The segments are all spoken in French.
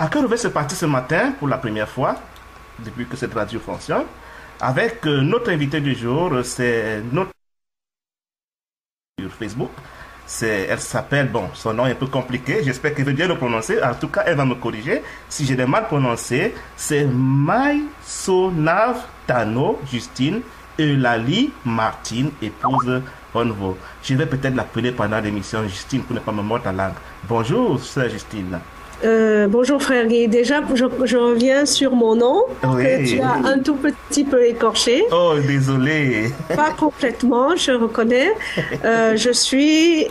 À Cœur ouvert, c'est parti ce matin pour la première fois, depuis que cette radio fonctionne, avec notre invité du jour, c'est notre sur Facebook. Elle s'appelle, bon, son nom est un peu compliqué, j'espère qu'elle veut bien le prononcer, en tout cas, elle va me corriger si je l'ai mal prononcé. C'est Maïsonav Tano Justine Eulalie Martine, épouse Renvo. Je vais peut-être l'appeler pendant l'émission Justine pour ne pas me mordre la langue. Bonjour, sœur Justine. Bonjour frère Guy. Déjà, je reviens sur mon nom, oui, que tu as un tout petit peu écorché. Oh, désolé. Pas complètement, je reconnais. Je suis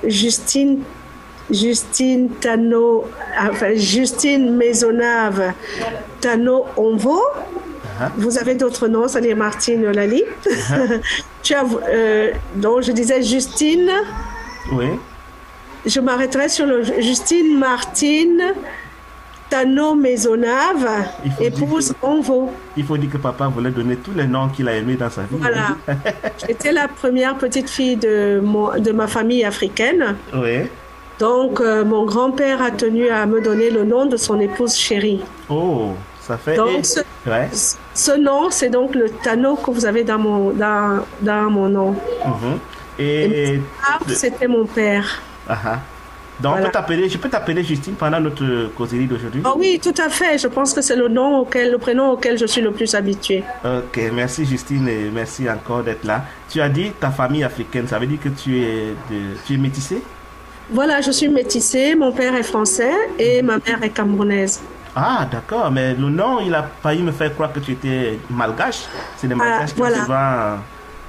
Justine Tano, enfin Justine Maisonnave Tano Onvo. Vous avez d'autres noms, c'est-à-dire Martine Lali. Donc je disais Justine. Oui. Je m'arrêterai sur le Justine Martine Tano Maisonnave, épouse Onvo. Il faut dire que papa voulait donner tous les noms qu'il a aimés dans sa vie. Voilà. J'étais la première petite fille de ma famille africaine. Oui. Donc, mon grand-père a tenu à me donner le nom de son épouse chérie. Oh, ça fait... Donc, ce nom, c'est donc le Tano que vous avez dans mon nom. Et c'était mon père. Donc, voilà. Je peux t'appeler Justine pendant notre causerie d'aujourd'hui? Oh oui, tout à fait. Je pense que c'est le prénom auquel je suis le plus habituée. Ok, merci Justine et merci encore d'être là. Tu as dit ta famille africaine, ça veut dire que tu es métissée? Voilà, je suis métissée. Mon père est français et ma mère est camerounaise. Ah, d'accord, mais le nom, il a failli me faire croire que tu étais malgache. C'est des malgaches qui souvent...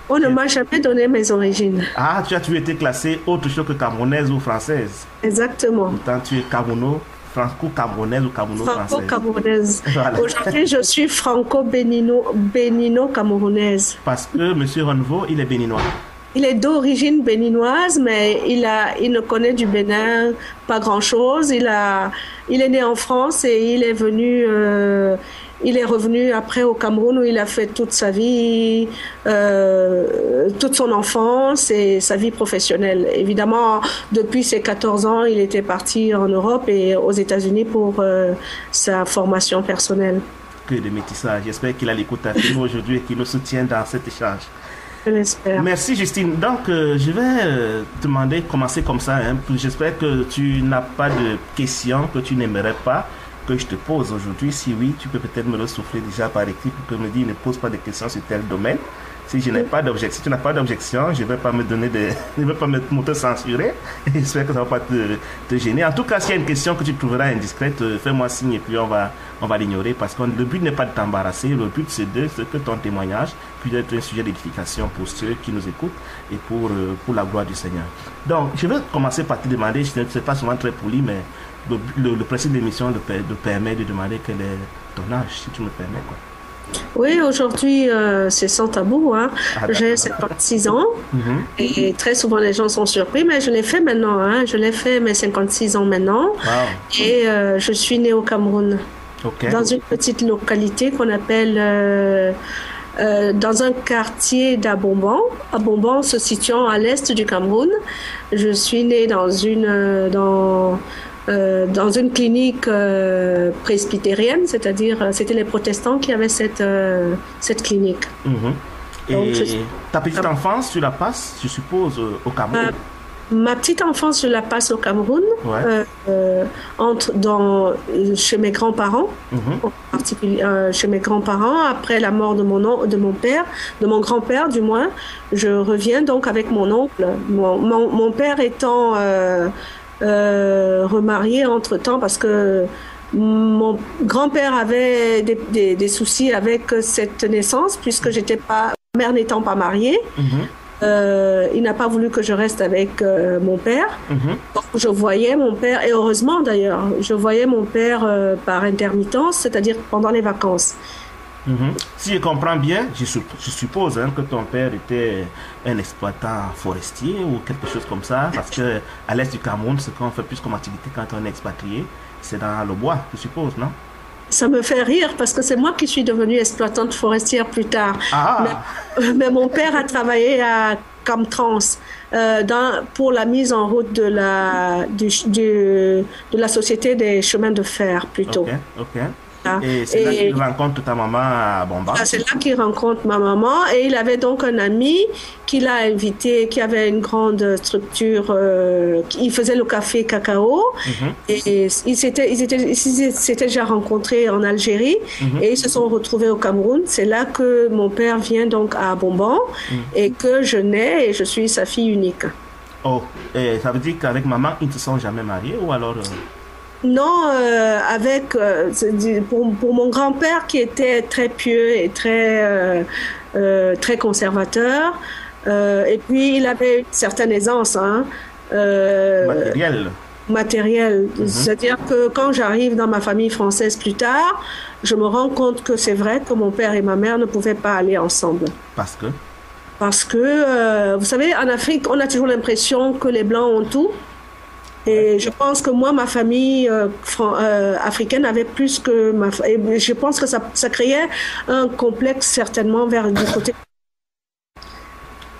On ne m'a jamais donné mes origines. Ah, tu as été classée autre chose que camerounaise ou française? Exactement. Pourtant, tu es franco-camerounaise ou camerouno-française? Franco-camerounaise. Voilà. Aujourd'hui, je suis franco-bénino-camerounaise. Parce que M. Renvo, il est béninois. Il est d'origine béninoise, mais il ne connaît du Bénin pas grand-chose. Il est né en France et il est venu... Il est revenu après au Cameroun où il a fait toute sa vie, toute son enfance et sa vie professionnelle. Évidemment, depuis ses 14 ans, il était parti en Europe et aux États-Unis pour sa formation personnelle. Que de métissage. J'espère qu'il a l'écoute à nous aujourd'hui et qu'il nous soutient dans cet échange. Je l'espère. Merci Justine. Donc, je vais te commencer comme ça. J'espère que tu n'as pas de questions que tu n'aimerais pas que je te pose aujourd'hui. Si oui, tu peux peut-être me le souffler déjà par écrit pour que me dire ne pose pas de questions sur tel domaine. Si je n'ai pas d'objection, si tu n'as pas d'objection, je ne vais pas me donner je ne vais pas me censurer. J'espère que ça ne va pas te gêner. En tout cas, s'il y a une question que tu trouveras indiscrète, fais-moi signe et puis on va l'ignorer parce que le but n'est pas de t'embarrasser. Le but c'est que ton témoignage puisse être un sujet d'édification pour ceux qui nous écoutent et pour la gloire du Seigneur. Donc, je vais commencer par te demander, je ne sais pas souvent très poli, mais le principe de l'émission le permet de demander quel est ton âge, si tu me permets, quoi. Oui, aujourd'hui, c'est sans tabou. J'ai 56 ans et très souvent les gens sont surpris, mais je l'ai fait maintenant. Je l'ai fait mes 56 ans maintenant. Wow. Et je suis née au Cameroun, dans une petite localité qu'on appelle... dans un quartier d'Abomban, Abomban se situant à l'est du Cameroun. Je suis née dans une clinique presbytérienne, c'est-à-dire c'était les protestants qui avaient cette clinique. Et ta petite enfance, tu la passes, je suppose, au Cameroun? Ma petite enfance, je la passe au Cameroun, chez mes grands-parents, en particulier chez mes grands-parents. Après la mort de mon grand-père du moins, je reviens donc avec mon oncle. Mon père étant remarié entre-temps parce que mon grand-père avait des soucis avec cette naissance puisque ma mère n'étant pas mariée. Il n'a pas voulu que je reste avec mon père. Donc, je voyais mon père, et heureusement d'ailleurs, je voyais mon père par intermittence, c'est-à-dire pendant les vacances. Si je comprends bien, je suppose que ton père était un exploitant forestier ou quelque chose comme ça, parce que à l'est du Cameroun, ce qu'on fait plus comme activité quand on est expatrié, c'est dans le bois, je suppose, non? Ça me fait rire parce que c'est moi qui suis devenue exploitante forestière plus tard. Ah, Mais mon père a travaillé à Camtrans pour la mise en route de la Société des chemins de fer plutôt. ok, ok. Et c'est là que tu rencontres ta maman à Bomba. C'est là qu'il rencontre ma maman et il avait donc un ami qui l'a invité, qui avait une grande structure, il faisait le café cacao et ils s'étaient déjà rencontrés en Algérie et ils se sont retrouvés au Cameroun. C'est là que mon père vient donc à Bomban et que je nais et je suis sa fille unique. Oh, et ça veut dire qu'avec maman, ils ne se sont jamais mariés ou alors... Non, pour mon grand-père qui était très pieux et très conservateur, et puis il avait une certaine aisance, hein, matérielle. C'est-à-dire que quand j'arrive dans ma famille française plus tard, je me rends compte que c'est vrai que mon père et ma mère ne pouvaient pas aller ensemble. Parce que, vous savez, en Afrique, on a toujours l'impression que les Blancs ont tout. Et je pense que moi, ma famille africaine avait plus que et je pense que ça créait un complexe certainement vers du côté.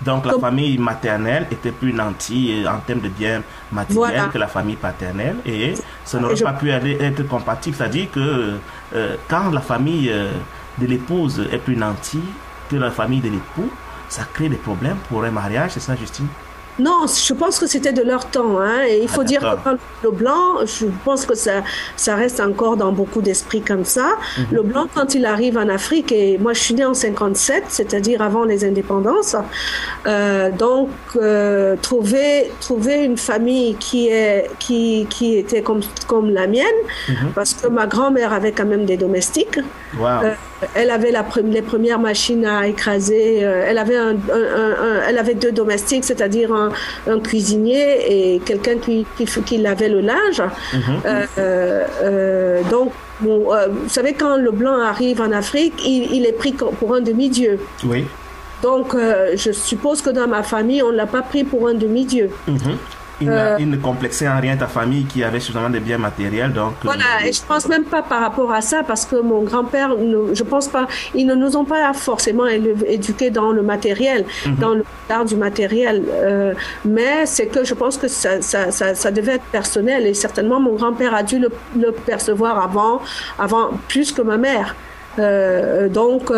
Donc la famille maternelle était plus nantie en termes de biens matériels que la famille paternelle et ça n'aurait pas pu être compatible. C'est-à-dire que quand la famille de l'épouse est plus nantie que la famille de l'époux, ça crée des problèmes pour un mariage, c'est ça, Justine? Non, je pense que c'était de leur temps. Hein, et il faut dire que quand le blanc, je pense que ça reste encore dans beaucoup d'esprits comme ça. Le blanc, quand il arrive en Afrique, et moi je suis née en 57, c'est-à-dire avant les indépendances, donc trouver une famille qui était comme la mienne, parce que ma grand-mère avait quand même des domestiques. Wow. Elle avait les premières machines à écraser. Elle avait deux domestiques, c'est-à-dire un cuisinier et quelqu'un qui lavait le linge. Donc, vous savez, quand le blanc arrive en Afrique, il est pris pour un demi-dieu. Oui. Donc, je suppose que dans ma famille, on ne l'a pas pris pour un demi-dieu. Il ne complexait en rien ta famille qui avait suffisamment de biens matériels. Donc, voilà, et je pense même pas par rapport à ça, parce que mon grand-père, je pense pas, ils ne nous ont pas forcément éduqués dans le matériel, dans l'art du matériel, mais c'est que je pense que ça devait être personnel, et certainement mon grand-père a dû le percevoir avant plus que ma mère. Donc,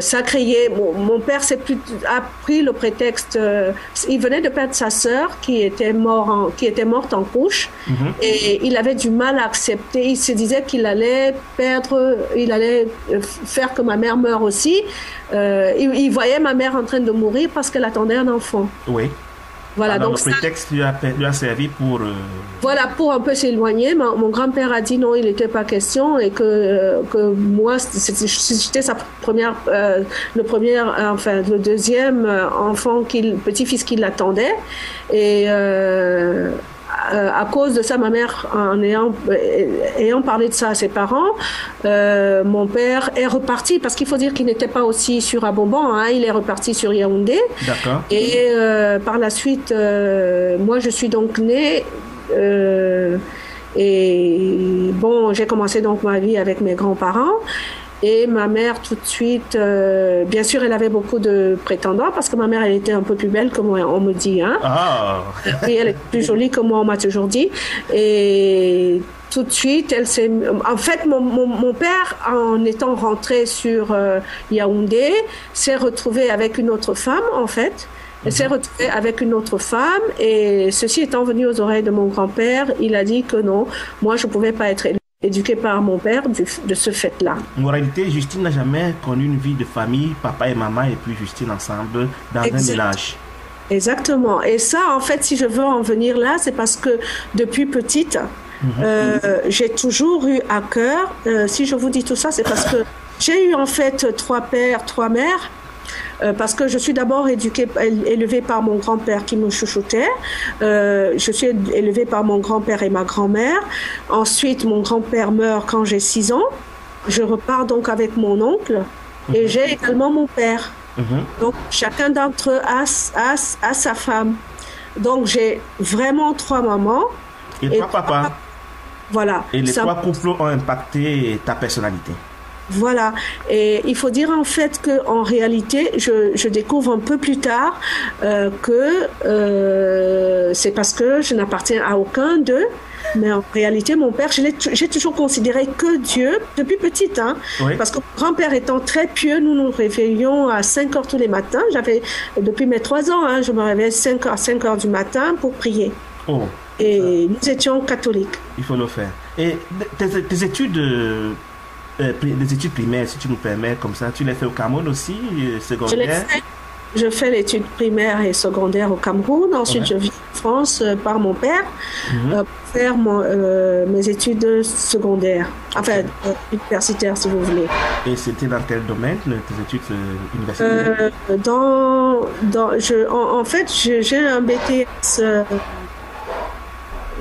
ça créait. Mon père a pris le prétexte. Il venait de perdre sa sœur qui était morte en couche, et il avait du mal à accepter. Il se disait qu'il allait faire que ma mère meure aussi. Il voyait ma mère en train de mourir parce qu'elle attendait un enfant. Oui. Voilà, alors, donc le prétexte lui a servi pour... Voilà, pour un peu s'éloigner. Mon grand-père a dit non, il n'était pas question, et que moi, j'étais sa première, le deuxième enfant, petit-fils qui l'attendait. Et à cause de ça, ma mère, ayant parlé de ça à ses parents, mon père est reparti, parce qu'il faut dire qu'il n'était pas aussi sur Abomban, hein, il est reparti sur Yaoundé. D'accord. Et par la suite, moi je suis donc née, et bon, j'ai commencé donc ma vie avec mes grands-parents. Et ma mère, tout de suite, bien sûr, elle avait beaucoup de prétendants, parce que ma mère, elle était un peu plus belle que moi, on me dit. Hein. Ah. Et elle est plus jolie que moi, on m'a toujours dit. Et tout de suite, en fait, mon père, en étant rentré sur Yaoundé, s'est retrouvé avec une autre femme, en fait. Elle s'est retrouvée avec une autre femme, et ceci étant venu aux oreilles de mon grand-père, il a dit que non, moi, je ne pouvais pas être éduquée par mon père de ce fait-là. En réalité, Justine n'a jamais connu une vie de famille, papa et maman, et puis Justine ensemble, dans un mélange. Exactement. Et ça, en fait, si je veux en venir là, c'est parce que depuis petite, j'ai toujours eu à cœur, si je vous dis tout ça, c'est parce que j'ai eu en fait 3 pères, 3 mères. Parce que je suis d'abord élevée par mon grand-père qui me chouchoutait. Je suis élevée par mon grand-père et ma grand-mère. Ensuite, mon grand-père meurt quand j'ai 6 ans. Je repars donc avec mon oncle. Et j'ai également mon père. Donc, chacun d'entre eux a sa femme. Donc, j'ai vraiment 3 mamans. Et 3 papas. Voilà. Et les Ça- trois couples ont impacté ta personnalité. Voilà. Et il faut dire en fait que en réalité, je découvre un peu plus tard que c'est parce que je n'appartiens à aucun d'eux. Mais en réalité, mon père, j'ai toujours considéré que Dieu, depuis petite, hein, Oui. parce que mon grand-père étant très pieux, nous nous réveillions à 5 heures tous les matins. Depuis mes 3 ans, hein, je me réveillais à 5 heures du matin pour prier. Oh, Et nous étions catholiques. il faut le faire. Et tes études, les études primaires, si tu nous permets, comme ça, tu les fais au Cameroun aussi, Je l'ai secondaire? fait. Je fais l'étude primaire et secondaire au Cameroun. Ensuite, Ouais. je vis en France par mon père Mhm. pour faire mes études secondaires, enfin universitaires si vous voulez. Et c'était dans quel domaine, tes études universitaires? En fait, j'ai un BTS.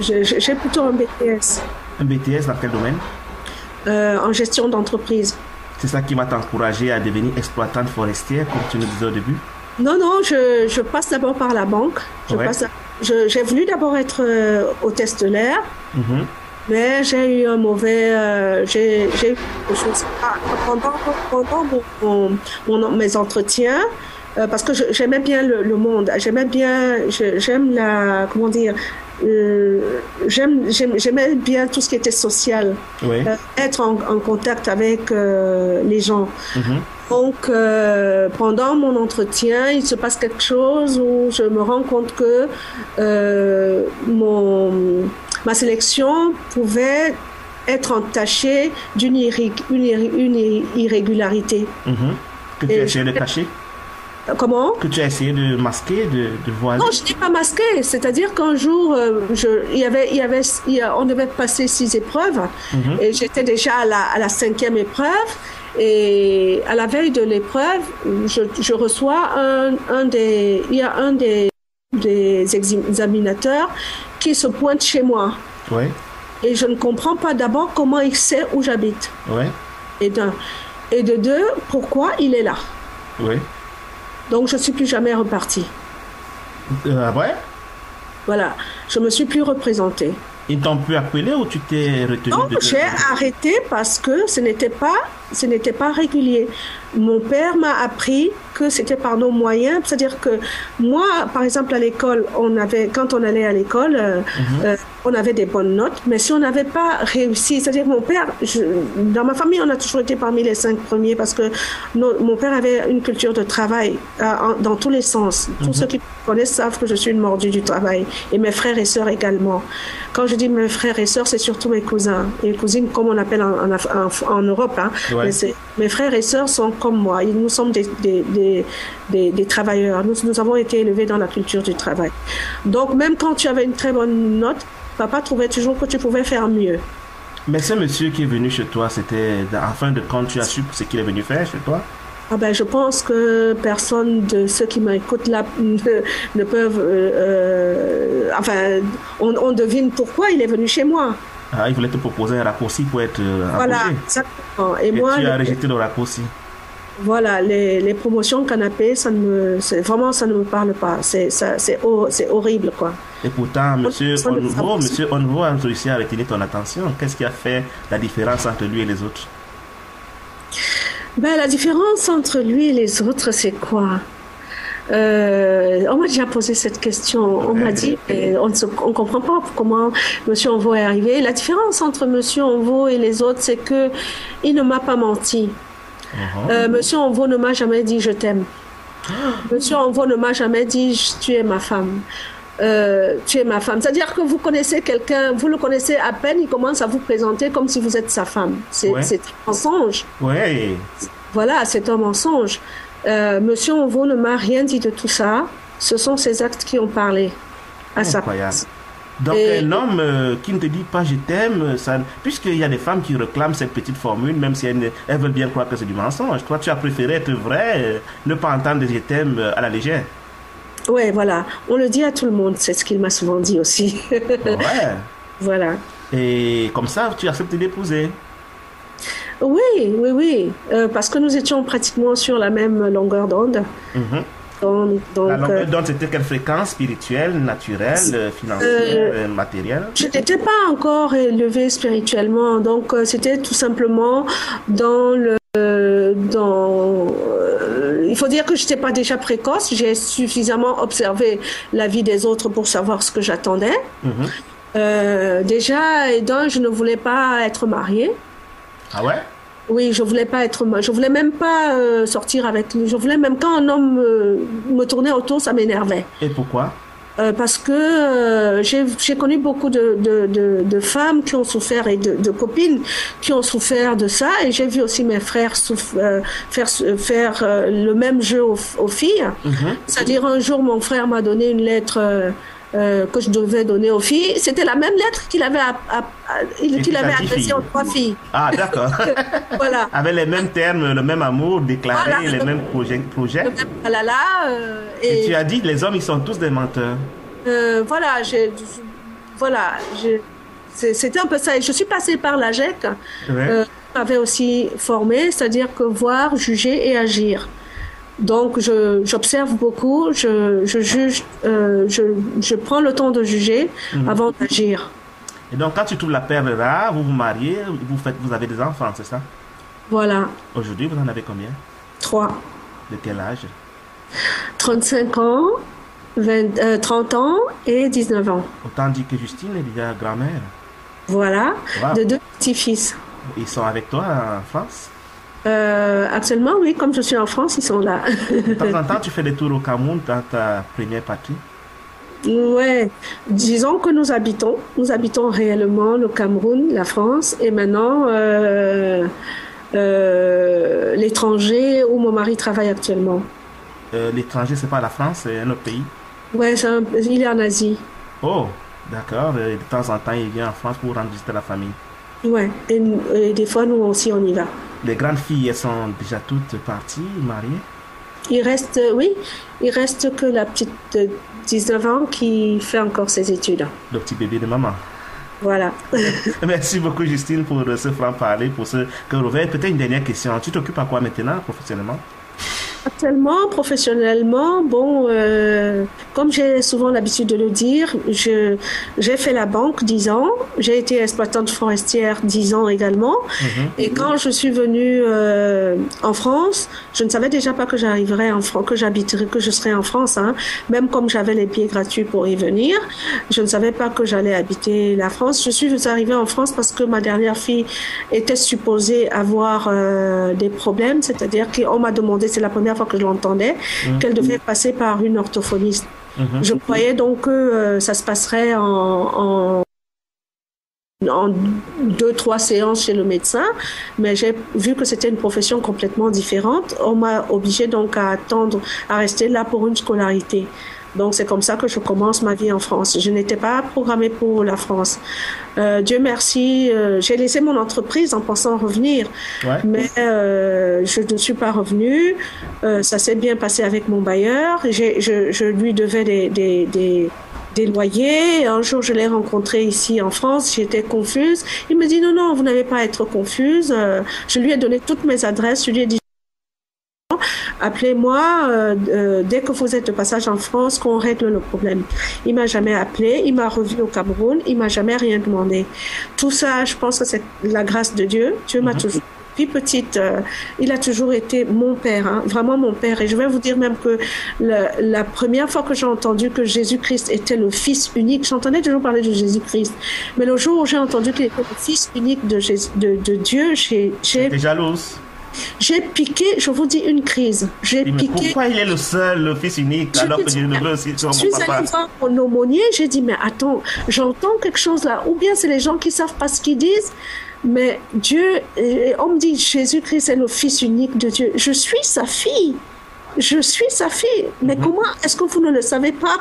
J'ai plutôt un BTS Un BTS dans quel domaine? en gestion d'entreprise. C'est ça qui m'a encouragé à devenir exploitante forestière, comme tu nous disais au début. Non, non, je passe d'abord par la banque. Ouais. J'ai voulu d'abord être hôtesse de l'air, Mhm. mais j'ai eu un mauvais. J'ai eu quelque chose. Pendant mes entretiens, parce que j'aimais bien le monde, j'aime la. Comment dire? J'aimais bien tout ce qui était social, Oui. être en contact avec les gens. Mhm. Donc, pendant mon entretien, il se passe quelque chose où je me rends compte que ma sélection pouvait être entachée d'une irrégularité. Mhm. Que tu as Et essayé de cacher? Comment? Que tu as essayé de masquer, de voiler? Non, je n'ai pas masqué. C'est-à-dire qu'un jour, on devait passer 6 épreuves Mhm. et j'étais déjà à la 5e épreuve. Et à la veille de l'épreuve, je reçois il y a un des examinateurs qui se pointe chez moi. Oui. Et je ne comprends pas d'abord comment il sait où j'habite. Oui. Et et de deux, pourquoi il est là. Oui. Donc je ne suis plus jamais repartie. Ah ouais? Voilà, je me suis plus représentée. Ils t'ont pu appeler ou tu t'es retenu Non, de... j'ai arrêté parce que ce n'était pas régulier. Mon père m'a appris que c'était par nos moyens. C'est-à-dire que moi, par exemple, à l'école, quand on allait à l'école, on avait des bonnes notes, mais si on n'avait pas réussi, c'est-à-dire que mon père, dans ma famille, on a toujours été parmi les 5 premiers parce que mon père avait une culture de travail dans tous les sens. Tous ceux qui me connaissent savent que je suis une mordue du travail et mes frères et sœurs également. Quand je dis mes frères et sœurs, c'est surtout mes cousins et cousines, comme on appelle en Europe. Hein. Ouais. Mais mes frères et sœurs sont comme moi. Nous sommes des travailleurs. Nous avons été élevés dans la culture du travail. Donc, même quand tu avais une très bonne note, papa trouvait toujours que tu pouvais faire mieux. Mais ce monsieur qui est venu chez toi, c'était en fin de compte, tu as su ce qu'il est venu faire chez toi? Ah ben, je pense que personne de ceux qui m'écoutent là ne peuvent... enfin, on devine pourquoi il est venu chez moi. Ah, il voulait te proposer un raccourci pour être Voilà, embauché. exactement. Et tu as rejeté le raccourci. Voilà, les promotions canapé, ça ne me parle pas. C'est horrible, quoi. Et pourtant, monsieur Onvo a réussi à retenir ton attention. Qu'est-ce qui a fait la différence entre lui et les autres? Ben, la différence entre lui et les autres, c'est quoi? On m'a déjà posé cette question. On m'a dit, on comprend pas comment Monsieur Onvo est arrivé. La différence entre Monsieur Onvo et les autres, c'est que il ne m'a pas menti. Monsieur Onvo ne m'a jamais dit je t'aime. Monsieur Onvo ne m'a jamais dit tu es ma femme. Tu es ma femme. C'est-à-dire que vous connaissez quelqu'un, vous le connaissez à peine, il commence à vous présenter comme si vous êtes sa femme. C'est un mensonge. Oui. Voilà, c'est un mensonge. Monsieur Onvo ne m'a rien dit de tout ça. Ce sont ses actes qui ont parlé à sa place. Donc un homme qui ne te dit pas je t'aime, puisqu'il y a des femmes qui réclament cette petite formule, même si elles veulent bien croire que c'est du mensonge. Toi, tu as préféré être vrai, ne pas entendre je t'aime à la légère. Ouais, voilà. On le dit à tout le monde. C'est ce qu'il m'a souvent dit aussi. Ouais. Voilà. Et comme ça, tu acceptes d'épouser. Oui. Parce que nous étions pratiquement sur la même longueur d'onde. La longueur d'onde, c'était quelle fréquence spirituelle, naturelle, financière, matérielle? Je n'étais pas encore élevée spirituellement, donc c'était tout simplement il faut dire que je n'étais pas déjà précoce, j'ai suffisamment observé la vie des autres pour savoir ce que j'attendais. Déjà, je ne voulais pas être mariée. Ah ouais? Oui, je voulais même pas sortir avec lui. Je voulais même quand un homme me tournait autour, ça m'énervait. Et pourquoi? Parce que j'ai connu beaucoup de femmes qui ont souffert et de copines qui ont souffert de ça, et j'ai vu aussi mes frères faire le même jeu aux filles. C'est-à-dire un jour mon frère m'a donné une lettre que je devais donner aux filles. C'était la même lettre qu'il avait adressée aux 3 filles. Ah, d'accord. Voilà. Avec les mêmes termes, le même amour déclaré, voilà, les mêmes projets. Et tu as dit, les hommes, ils sont tous des menteurs. C'était un peu ça. Et je suis passée par l'AGEC. M'avait aussi formé, c'est-à-dire que voir, juger et agir. Donc, j'observe beaucoup, je juge, je prends le temps de juger avant d'agir. Et donc, quand tu trouves la perle rare, vous vous mariez, vous avez des enfants, c'est ça? Voilà. Aujourd'hui, vous en avez combien? 3. De quel âge? 35 ans, 30 ans et 19 ans. Autant dire que Justine est déjà grand-mère. Voilà, wow. De 2 petits-fils. Ils sont avec toi en France? Actuellement, oui, comme je suis en France, ils sont là. De temps en temps, tu fais des tours au Cameroun dans ta première partie? Ouais, disons que nous habitons réellement le Cameroun, la France, et maintenant l'étranger où mon mari travaille actuellement. L'étranger, c'est pas la France, c'est un autre pays? Ouais, il est en Asie. Oh, d'accord. De temps en temps, il vient en France pour rendre visite à la famille. Ouais, et des fois, nous aussi, on y va. Les grandes filles, elles sont déjà toutes parties, mariées? Il reste que la petite de 19 ans qui fait encore ses études. Le petit bébé de maman. Voilà. Merci beaucoup, Justine, pour ce franc-parler, pour ce que Robert. Peut-être une dernière question. Tu t'occupes à quoi maintenant, professionnellement? Actuellement, professionnellement, comme j'ai souvent l'habitude de le dire, j'ai fait la banque 10 ans, j'ai été exploitante forestière 10 ans également, et quand je suis venue en France, je ne savais déjà pas que j'arriverais en France, que je serais en France, hein. Même comme j'avais les billets gratuits pour y venir, je ne savais pas que j'allais habiter la France. Je suis arrivée en France parce que ma dernière fille était supposée avoir des problèmes, c'est-à-dire qu'on m'a demandé, c'est la première fois que je l'entendais, qu'elle devait passer par une orthophoniste. Je croyais donc que ça se passerait en 2-3 séances chez le médecin, mais j'ai vu que c'était une profession complètement différente. On m'a obligée donc à rester là pour une scolarité. Donc, c'est comme ça que je commence ma vie en France. Je n'étais pas programmée pour la France. Dieu merci, j'ai laissé mon entreprise en pensant revenir. Ouais. Mais je ne suis pas revenue. Ça s'est bien passé avec mon bailleur. Je lui devais des loyers. Un jour, je l'ai rencontré ici en France. J'étais confuse. Il me dit, non, vous n'avez pas à être confuse. Je lui ai donné toutes mes adresses. Je lui ai dit, appelez-moi dès que vous êtes de passage en France, qu'on règle le problème. Il m'a jamais appelé, il m'a revu au Cameroun, il m'a jamais rien demandé. Tout ça, je pense que c'est la grâce de Dieu. Dieu m'a toujours, depuis petite, il a toujours été mon père, hein, vraiment mon père. Et je vais vous dire même que la première fois que j'ai entendu que Jésus-Christ était le Fils unique, j'entendais toujours parler de Jésus-Christ, mais le jour où j'ai entendu qu'il était le Fils unique de Dieu, j'étais jalouse. J'ai piqué, je vous dis, une crise. Pourquoi il est le seul, le fils unique, alors que je ne veux aussi sur mon papa? Je suis allée voir mon aumônier, j'ai dit, mais attends, j'entends quelque chose là. Ou bien c'est les gens qui savent pas ce qu'ils disent, mais Dieu, on me dit, Jésus-Christ est le fils unique de Dieu. Je suis sa fille. Je suis sa fille. Mais comment est-ce que vous ne le savez pas?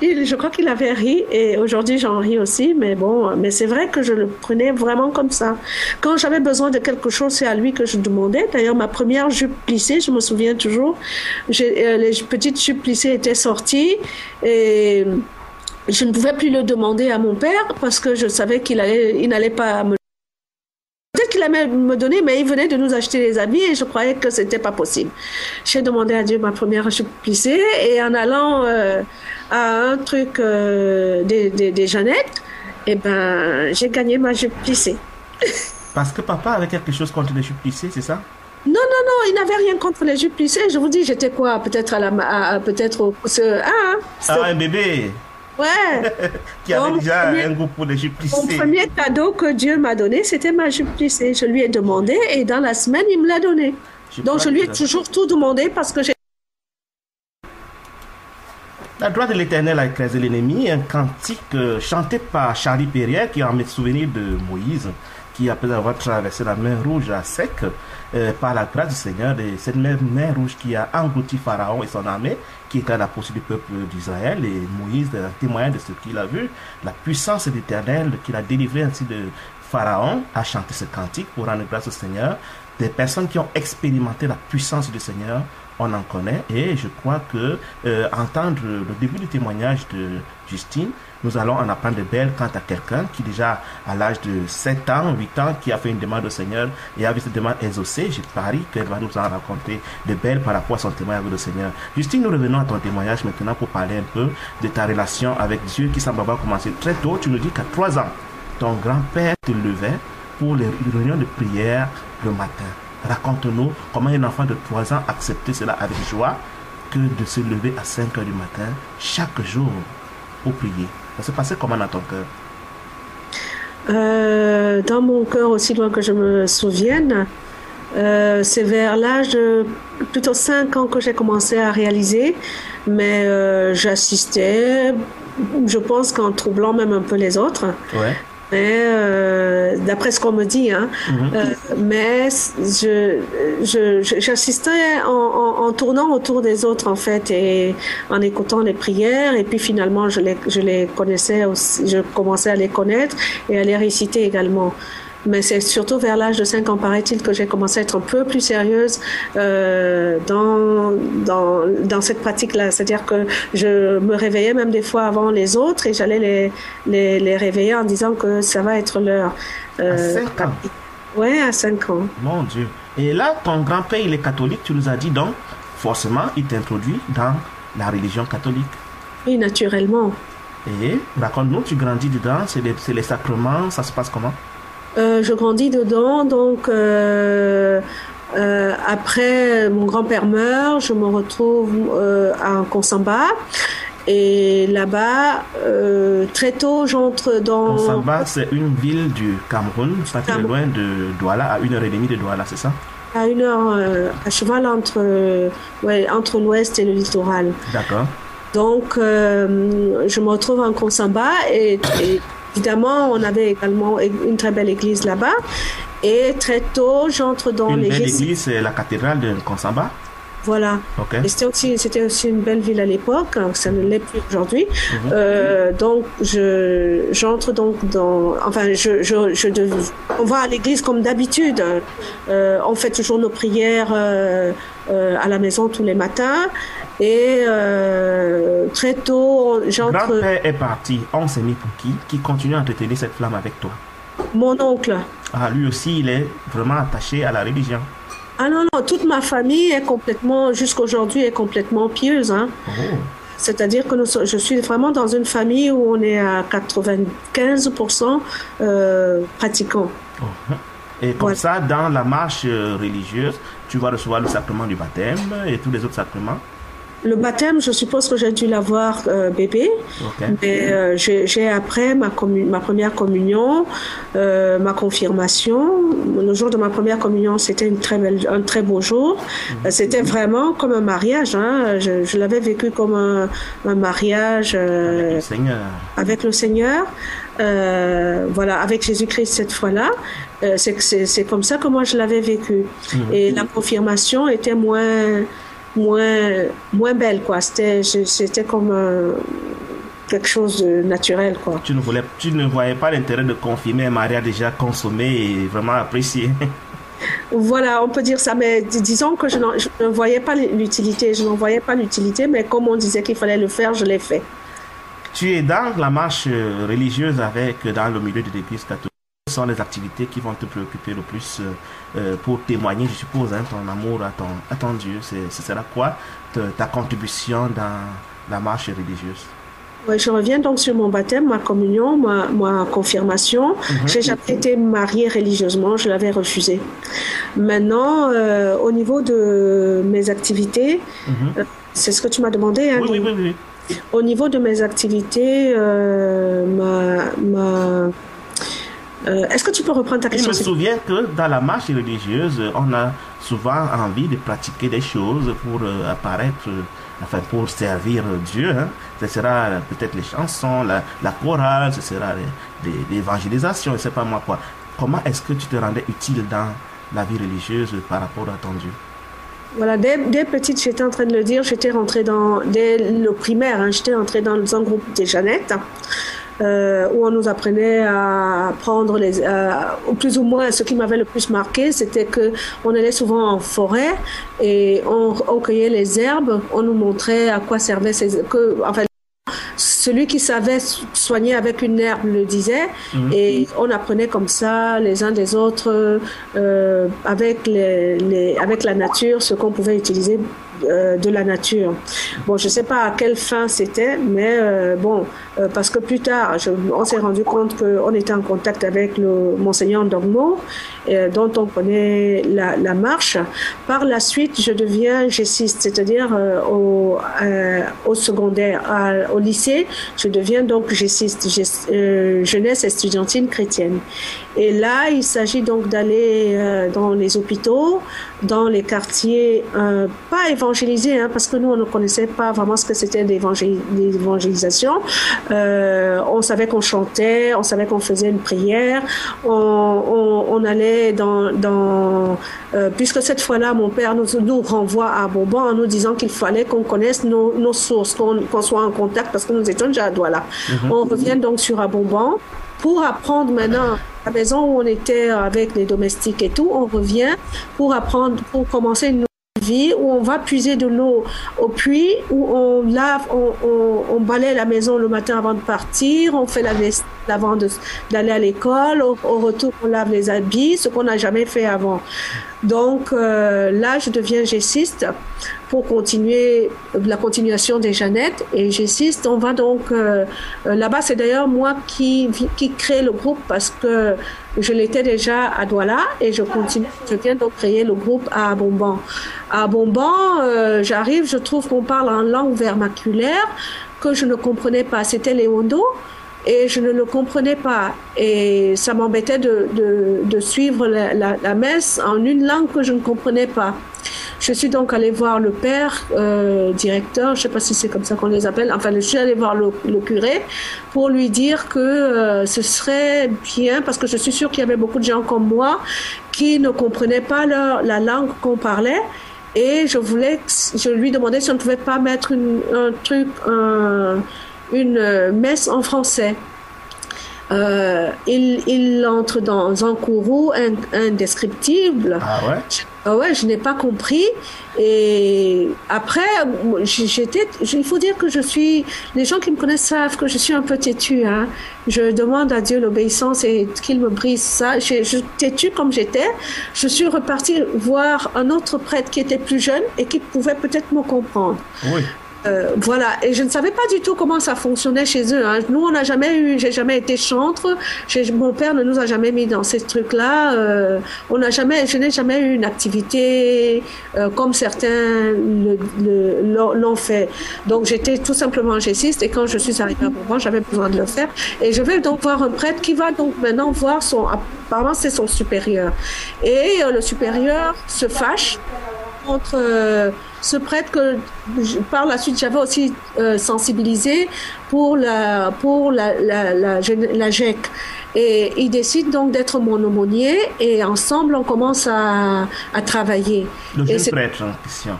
Je crois qu'il avait ri et aujourd'hui j'en ris aussi. Mais bon, mais c'est vrai que je le prenais vraiment comme ça. Quand j'avais besoin de quelque chose, c'est à lui que je demandais. D'ailleurs, ma première jupe plissée, je me souviens toujours, les petites jupes plissées étaient sorties et je ne pouvais plus le demander à mon père parce que je savais qu'il n'allait pas me... Peut-être qu'il aimait me donner, mais il venait de nous acheter les habits et je croyais que c'était pas possible. J'ai demandé à Dieu ma première jupe plissée et en allant à un truc des Jeannettes, eh ben, j'ai gagné ma jupe plissée. Parce que papa avait quelque chose contre les jupes plissées, c'est ça? Non, non, non, il n'avait rien contre les jupes plissées. Je vous dis, j'étais quoi? Peut-être peut-être Un bébé ouais. qui avait déjà un goût pour les jupes plissées. Mon premier cadeau que Dieu m'a donné, c'était ma jupe plissée. Je lui ai demandé et dans la semaine, il me l'a donné. Donc, je lui ai toujours tout demandé parce que j'ai... La droite de l'Éternel a écrasé l'ennemi, un cantique chanté par Charlie Perrier qui en met souvenir de Moïse, qui après avoir traversé la mer Rouge à sec, par la grâce du Seigneur, et cette même mer Rouge qui a englouti Pharaon et son armée, qui était à la poursuite du peuple d'Israël, et Moïse témoignant de ce qu'il a vu, la puissance de l'Éternel qu'il a délivré ainsi de Pharaon, a chanté ce cantique pour rendre grâce au Seigneur. Des personnes qui ont expérimenté la puissance du Seigneur, on en connaît, et je crois que entendre le début du témoignage de Justine, nous allons en apprendre de belles quant à quelqu'un qui déjà à l'âge de 7 ans, 8 ans, qui a fait une demande au Seigneur et a vu cette demande exaucée. Je parie qu'elle va nous en raconter de belles par rapport à son témoignage avec le Seigneur. Justine, nous revenons à ton témoignage maintenant pour parler un peu de ta relation avec Dieu qui semble avoir commencé très tôt. Tu nous dis qu'à 3 ans, ton grand-père te levait pour les réunions de prière le matin. Raconte-nous comment un enfant de 3 ans acceptait cela avec joie que de se lever à 5 heures du matin chaque jour pour prier. Ça se passait comment dans ton cœur? Dans mon cœur, aussi loin que je me souvienne, c'est vers l'âge de plutôt 5 ans que j'ai commencé à réaliser, mais j'assistais, je pense qu'en troublant même un peu les autres. Ouais. Mais d'après ce qu'on me dit, hein, mais j'assistais en tournant autour des autres en fait et en écoutant les prières et puis finalement je les connaissais aussi, je commençais à les connaître et à les réciter également. Mais c'est surtout vers l'âge de 5 ans, paraît-il, que j'ai commencé à être un peu plus sérieuse dans cette pratique-là. C'est-à-dire que je me réveillais même des fois avant les autres et j'allais les réveiller en disant que ça va être l'heure. À 5 ans? Ouais, à 5 ans. Mon Dieu. Et là, ton grand-père, il est catholique, tu nous as dit, donc forcément, il t'introduit dans la religion catholique. Oui, naturellement. Et raconte-nous, tu grandis dedans, c'est les sacrements, ça se passe comment? Je grandis dedans, donc après mon grand-père meurt, je me retrouve à Konsamba et là-bas très tôt j'entre dans... Konsamba, c'est une ville du Cameroun, ça fait loin de Douala, à 1h30 de Douala, c'est ça? À 1 heure, à cheval entre l'ouest et le littoral. D'accord. Donc je me retrouve en Konsamba et évidemment, on avait également une très belle église là-bas. Et très tôt, j'entre dans l'église. Une belle église, c'est la cathédrale de Konsamba? Voilà. Okay. Et c'était aussi une belle ville à l'époque, ça ne l'est plus aujourd'hui. Donc, j'entre donc dans... Enfin, on va à l'église comme d'habitude. On fait toujours nos prières à la maison tous les matins. Et très tôt, j'entre... Grand-père est parti, on s'est mis pour qui? Qui continue à entretenir cette flamme avec toi? Mon oncle. Ah, lui aussi, il est vraiment attaché à la religion. Ah non, non, toute ma famille est complètement, jusqu'aujourd'hui, est complètement pieuse. Hein. Oh. C'est-à-dire que je suis vraiment dans une famille où on est à 95% pratiquants. Oh. Et comme ça, dans la marche religieuse, tu vas recevoir le sacrement du baptême et tous les autres sacrements? Le baptême, je suppose que j'ai dû l'avoir bébé. Okay. Mais j'ai après ma première communion, ma confirmation. Le jour de ma première communion, c'était un très beau jour. C'était vraiment comme un mariage. Hein. Je l'avais vécu comme un mariage avec le Seigneur. Voilà, avec Jésus-Christ cette fois-là. C'est comme ça que moi je l'avais vécu. Et la confirmation était moins belle, quoi. C'était comme quelque chose de naturel, quoi. Tu ne voyais pas l'intérêt de confirmer un mariage déjà consommé et vraiment apprécié. Voilà, on peut dire ça, mais disons que je ne voyais pas l'utilité. Je n'en voyais pas l'utilité, mais comme on disait qu'il fallait le faire, je l'ai fait. Tu es dans la marche religieuse dans le milieu de l'église catholique. sont les activités qui vont te préoccuper le plus pour témoigner, je suppose, hein, ton amour à ton Dieu? Ce sera quoi ta contribution dans la marche religieuse? Ouais, je reviens donc sur mon baptême, ma communion, ma confirmation. J'ai jamais été mariée religieusement, je l'avais refusé. Maintenant, au niveau de mes activités, c'est ce que tu m'as demandé, hein, Oui. Au niveau de mes activités, est-ce que tu peux reprendre ta question? Je me souviens que dans la marche religieuse, on a souvent envie de pratiquer des choses pour apparaître, enfin pour servir Dieu. Hein. Ce sera peut-être les chansons, la chorale, ce sera l'évangélisation, je ne sais pas moi quoi. Comment est-ce que tu te rendais utile dans la vie religieuse par rapport à ton Dieu? Voilà, dès petite, j'étais en train de le dire, j'étais rentrée dès le primaire, hein, j'étais rentrée dans un groupe des Jeannettes, où on nous apprenait à prendre plus ou moins, ce qui m'avait le plus marqué, c'était que on allait souvent en forêt et on cueillait les herbes, on nous montrait à quoi servaient celui qui savait soigner avec une herbe le disait, et on apprenait comme ça les uns des autres avec la nature ce qu'on pouvait utiliser de la nature. Bon, je sais pas à quelle fin c'était, mais parce que plus tard, on s'est rendu compte qu'on était en contact avec le Monseigneur Ndongmo, dont on connaît la marche. Par la suite, je deviens gessiste, c'est-à-dire au secondaire, au lycée, je deviens donc gessiste, jeunesse estudiantine chrétienne. Et là, il s'agit donc d'aller dans les hôpitaux, dans les quartiers, pas évangélisés, hein, parce que nous, on ne connaissait pas vraiment ce que c'était l'évangélisation. On savait qu'on chantait, on savait qu'on faisait une prière, on allait puisque cette fois-là, mon père nous renvoie à Bourbon en nous disant qu'il fallait qu'on connaisse nos sources, qu'on soit en contact, parce que nous étions déjà à Douala. On revient donc sur Abombon pour apprendre maintenant à la maison où on était avec les domestiques et tout, on revient pour apprendre, pour commencer une vie où on va puiser de l'eau au puits, où on lave, on balaie la maison le matin avant de partir, on fait la vaisselle avant d'aller à l'école, au retour on lave les habits, ce qu'on n'a jamais fait avant. Donc là, je deviens gessiste pour continuer la continuation des Jeannettes. Et gessiste, on va donc là-bas, c'est d'ailleurs moi qui crée le groupe parce que je l'étais déjà à Douala et je viens donc créer le groupe à Abombon. À Abombon, j'arrive, je trouve qu'on parle en langue vernaculaire que je ne comprenais pas. C'était Léondo. Et je ne le comprenais pas. Et ça m'embêtait de suivre la messe en une langue que je ne comprenais pas. Je suis donc allée voir le père directeur, je ne sais pas si c'est comme ça qu'on les appelle, enfin je suis allée voir le curé pour lui dire que ce serait bien, parce que je suis sûre qu'il y avait beaucoup de gens comme moi qui ne comprenaient pas la langue qu'on parlait. Et je lui demandais si on ne pouvait pas mettre une messe en français. Il entre dans un courroux indescriptible. Ah ouais? Ouais, je n'ai pas compris. Et après, il faut dire que les gens qui me connaissent savent que je suis un peu têtue, hein. Je demande à Dieu l'obéissance et qu'il me brise ça. Je têtue comme j'étais. Je suis repartie voir un autre prêtre qui était plus jeune et qui pouvait peut-être me comprendre. Oui. Voilà, et je ne savais pas du tout comment ça fonctionnait chez eux, hein. Nous, j'ai jamais été chantre, mon père ne nous a jamais mis dans ces trucs-là, je n'ai jamais eu une activité comme certains l'ont fait. Donc j'étais tout simplement gessiste et quand je suis arrivée à Bourbon, j'avais besoin de le faire. Et je vais donc voir un prêtre qui va donc maintenant voir apparemment c'est son supérieur. Et le supérieur se fâche contre ce prêtre que par la suite j'avais aussi sensibilisé pour la GEC. Et il décide donc d'être mon aumônier et ensemble on commence à travailler. Le jeune prêtre en question.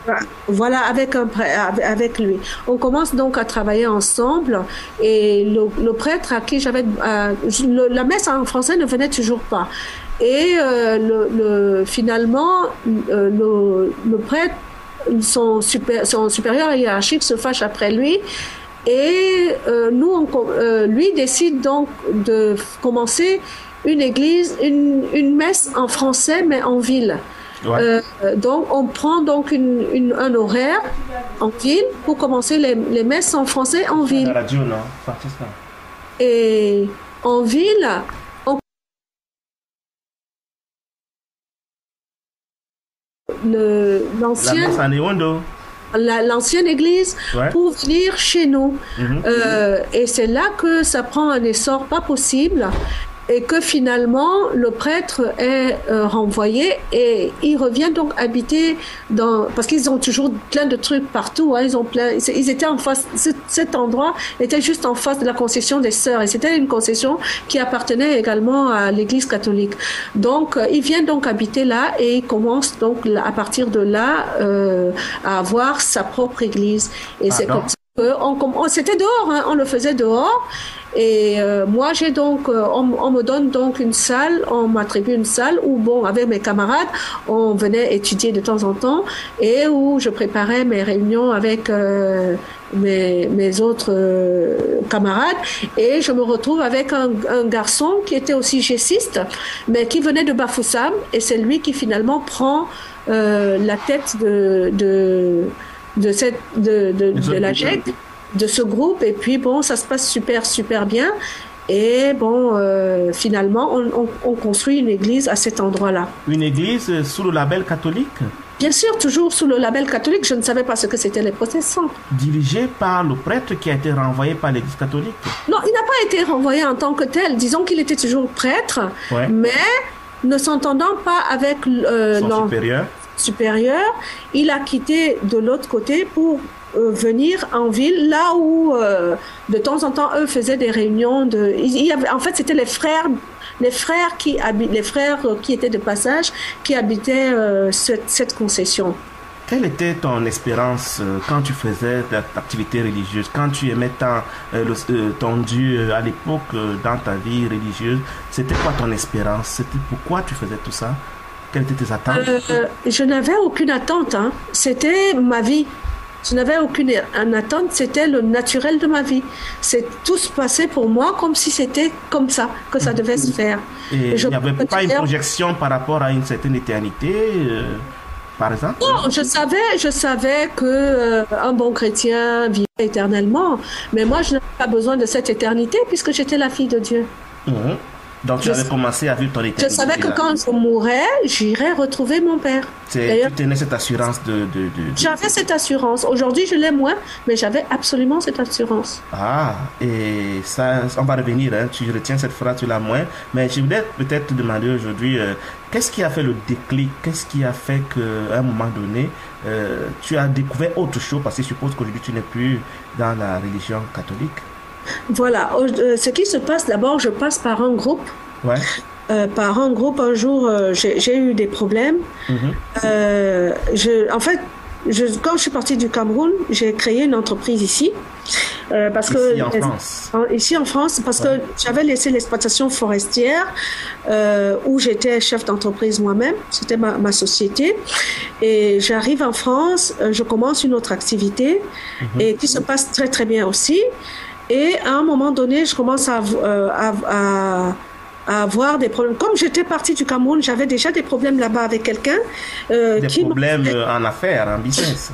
Voilà, avec lui. On commence donc à travailler ensemble et le prêtre à qui j'avais la messe en français ne venait toujours pas. Et finalement le prêtre, son supérieur hiérarchique se fâche après lui et lui décide donc de commencer une église, une messe en français, mais en ville. Ouais. Donc, on prend donc un horaire en ville pour commencer les messes en français en La ville. radio, non? Francisca. Et en ville, on- La l'ancienne messe en Ewondo. l'ancienne église Ouais. pour venir chez nous. Mhm. Et c'est là que ça prend un essor pas possible et que finalement le prêtre est renvoyé et il revient donc habiter parce qu'ils ont toujours plein de trucs partout, hein, ils étaient en face, cet endroit était juste en face de la concession des sœurs et c'était une concession qui appartenait également à l'église catholique. Donc il vient donc habiter là et il commence donc à partir de là à avoir sa propre église et c'est comme ça c'était dehors, hein, on le faisait dehors. Et moi, j'ai donc, on me donne donc une salle, on m'attribue une salle où, bon, avec mes camarades, on venait étudier de temps en temps et où je préparais mes réunions avec mes autres camarades. Et je me retrouve avec un garçon qui était aussi gessiste, mais qui venait de Bafoussam. Et c'est lui qui finalement prend la tête de la GEC, de ce groupe. Et puis bon, ça se passe super bien. Et bon, finalement, on construit une église à cet endroit-là. Une église sous le label catholique? Bien sûr, toujours sous le label catholique. Je ne savais pas ce que c'était les protestants. Dirigée par le prêtre qui a été renvoyé par l'église catholique? Non, il n'a pas été renvoyé en tant que tel. Disons qu'il était toujours prêtre, Ouais. mais ne s'entendant pas avec Son supérieur. il a quitté de l'autre côté pour venir en ville, là où de temps en temps eux faisaient des réunions en fait c'était les frères qui étaient de passage qui habitaient cette concession. Quelle était ton espérance quand tu faisais l'activité religieuse, quand tu aimais tant ton Dieu à l'époque dans ta vie religieuse? C'était quoi ton espérance? C'était pourquoi tu faisais tout ça? Quelles étaient tes attentes? Je n'avais aucune attente, hein. C'était ma vie. Je n'avais aucune attente, c'était le naturel de ma vie. Tout se passait pour moi comme si c'était comme ça que ça devait se faire. Et il n'y avait pas une projection par rapport à une certaine éternité, par exemple? Non, je savais que un bon chrétien vivait éternellement, mais moi je n'avais pas besoin de cette éternité puisque j'étais la fille de Dieu. Mhm. Donc tu avais commencé à vivre ton éternité. Je savais que quand je mourrais, j'irais retrouver mon père. Tu tenais cette assurance J'avais cette assurance. Aujourd'hui, je l'ai moins, mais j'avais absolument cette assurance. Ah, et ça, on va revenir, hein. Tu retiens cette phrase, tu l'as moins. Mais je voulais peut-être te demander aujourd'hui, qu'est-ce qui a fait le déclic? Qu'est-ce qui a fait qu'à un moment donné, tu as découvert autre chose? Parce que je suppose qu'aujourd'hui, tu n'es plus dans la religion catholique. Voilà, ce qui se passe d'abord, je passe par un groupe. Ouais. Par un groupe, un jour, j'ai eu des problèmes. Mm-hmm. En fait, quand je suis partie du Cameroun, j'ai créé une entreprise ici. Ici en France, parce que j'avais laissé l'exploitation forestière où j'étais chef d'entreprise moi-même. C'était ma société. Et j'arrive en France, je commence une autre activité et qui se passe très très bien aussi. Et à un moment donné, je commence à avoir des problèmes. Comme j'étais partie du Cameroun, j'avais déjà des problèmes là-bas avec quelqu'un. Des problèmes en affaires, en business?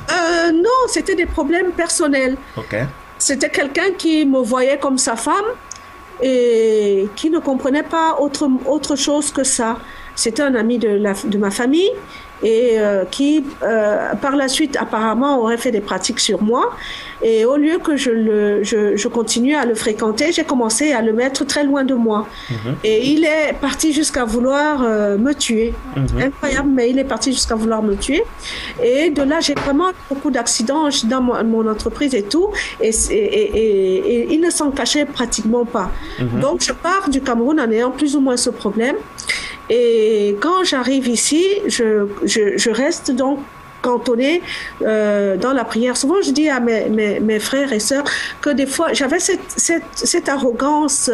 Non, c'était des problèmes personnels. Ok. C'était quelqu'un qui me voyait comme sa femme et qui ne comprenait pas autre chose que ça. C'était un ami de ma famille et qui, par la suite, apparemment, aurait fait des pratiques sur moi. Et au lieu que je continue à le fréquenter, j'ai commencé à le mettre très loin de moi. Et il est parti jusqu'à vouloir me tuer. Incroyable, mais il est parti jusqu'à vouloir me tuer. Et de là, j'ai vraiment beaucoup d'accidents dans mon entreprise et tout. Et il ne s'en cachait pratiquement pas. Donc, je pars du Cameroun en ayant plus ou moins ce problème. Et quand j'arrive ici, je reste donc cantonnée dans la prière. Souvent, je dis à mes frères et sœurs que des fois, j'avais cette arrogance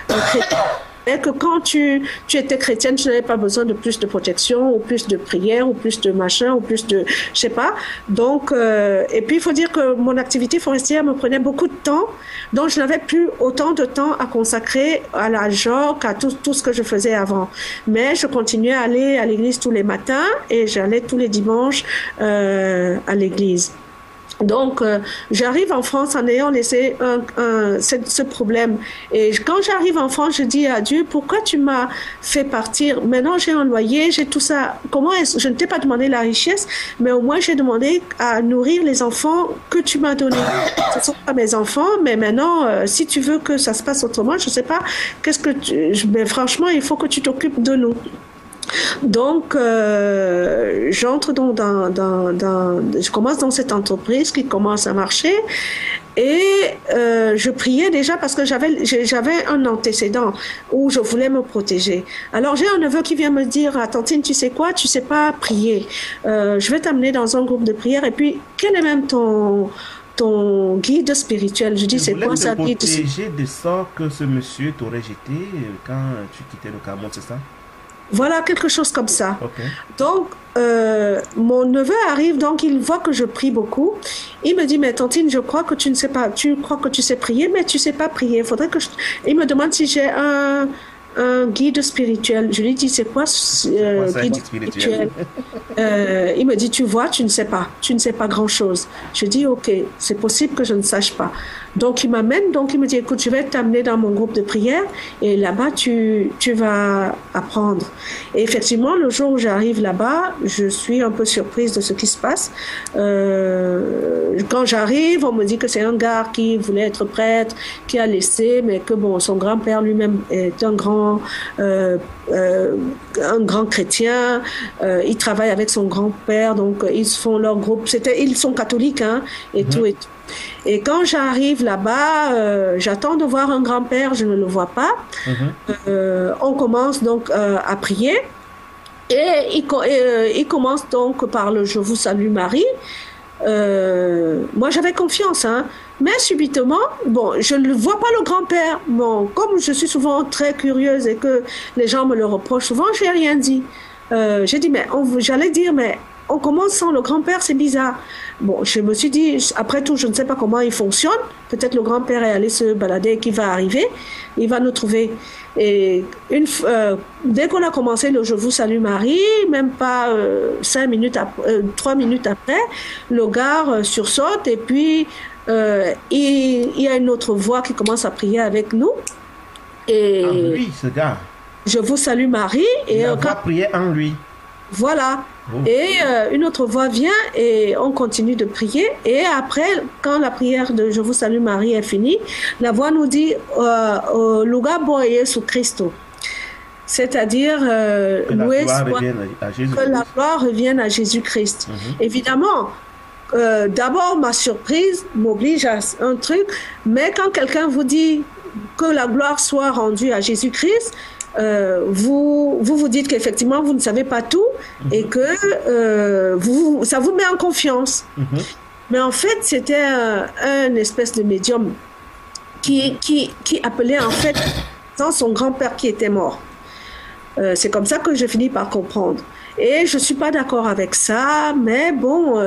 chrétienne Et que quand tu étais chrétienne, tu n'avais pas besoin de plus de protection, ou plus de prière, ou plus de machin, ou plus de, je sais pas. Donc, et puis il faut dire que mon activité forestière me prenait beaucoup de temps, donc je n'avais plus autant de temps à consacrer à la joc, à tout ce que je faisais avant. Mais je continuais à aller à l'église tous les matins et j'allais tous les dimanches à l'église. Donc, j'arrive en France en ayant laissé ce problème. Et quand j'arrive en France, je dis à Dieu, pourquoi tu m'as fait partir? Maintenant, j'ai un loyer, j'ai tout ça. Je ne t'ai pas demandé la richesse, mais au moins, j'ai demandé à nourrir les enfants que tu m'as donnés. Ce ne sont pas mes enfants, mais maintenant, si tu veux que ça se passe autrement, je ne sais pas, mais franchement, il faut que tu t'occupes de nous. Donc, j'entre je commence dans cette entreprise qui commence à marcher et je priais déjà parce que j'avais un antécédent où je voulais me protéger. Alors, j'ai un neveu qui vient me dire, ah, Tantine, tu sais quoi, tu sais pas prier. Je vais t'amener dans un groupe de prière et puis, quel est même ton guide spirituel? Je dis, c'est quoi ça, guide? Tu voulais te protéger de ça que ce monsieur t'aurait jeté quand tu quittais le Cameroun, c'est ça? Voilà, quelque chose comme ça. Okay. Donc, mon neveu arrive, donc il voit que je prie beaucoup. Il me dit, mais Tantine, je crois que tu ne sais pas, tu crois que tu sais prier, mais tu ne sais pas prier. Il me demande si j'ai un guide spirituel. Je lui dis, c'est quoi guide spirituel? Il me dit, tu vois, tu ne sais pas grand-chose. Je dis, ok, c'est possible que je ne sache pas. Donc, il m'amène, il me dit, écoute, je vais t'amener dans mon groupe de prière et là-bas, tu vas apprendre. Et effectivement, le jour où j'arrive là-bas, je suis un peu surprise de ce qui se passe. Quand j'arrive, on me dit que c'est un gars qui voulait être prêtre, qui a laissé, mais que bon, son grand-père lui-même est un grand chrétien. Il travaille avec son grand-père, donc ils font leur groupe. Ils sont catholiques, hein, et tout et tout. Et quand j'arrive là-bas, j'attends de voir un grand-père, je ne le vois pas. On commence donc à prier et il commence donc par le Je vous salue Marie. Moi j'avais confiance, hein, mais subitement, bon, je ne vois pas le grand-père. Bon, comme je suis souvent très curieuse et que les gens me le reprochent souvent, je n'ai rien dit. J'ai dit, j'allais dire, mais on commence sans le grand-père, c'est bizarre. Bon, je me suis dit, après tout, je ne sais pas comment il fonctionne. Peut-être le grand-père est allé se balader et qu'il va arriver. Il va nous trouver. Et dès qu'on a commencé le Je vous salue Marie, même pas 3 minutes après, le gars sursaute et puis il y a une autre voix qui commence à prier avec nous. Et en lui, ce gars. Je vous salue Marie. Et la voix priait en lui. Voilà. Oh. Et une autre voix vient et on continue de prier. Et après, quand la prière de Je vous salue Marie est finie, la voix nous dit Luga boye su Christo. C'est-à-dire que la gloire revienne à Jésus-Christ. Évidemment, d'abord, ma surprise m'oblige à un truc, mais quand quelqu'un vous dit que la gloire soit rendue à Jésus-Christ, vous dites qu'effectivement vous ne savez pas tout et que ça vous met en confiance. Mais en fait, c'était un espèce de médium qui appelait en fait son grand-père qui était mort. C'est comme ça que je finis par comprendre. Et je ne suis pas d'accord avec ça, mais bon,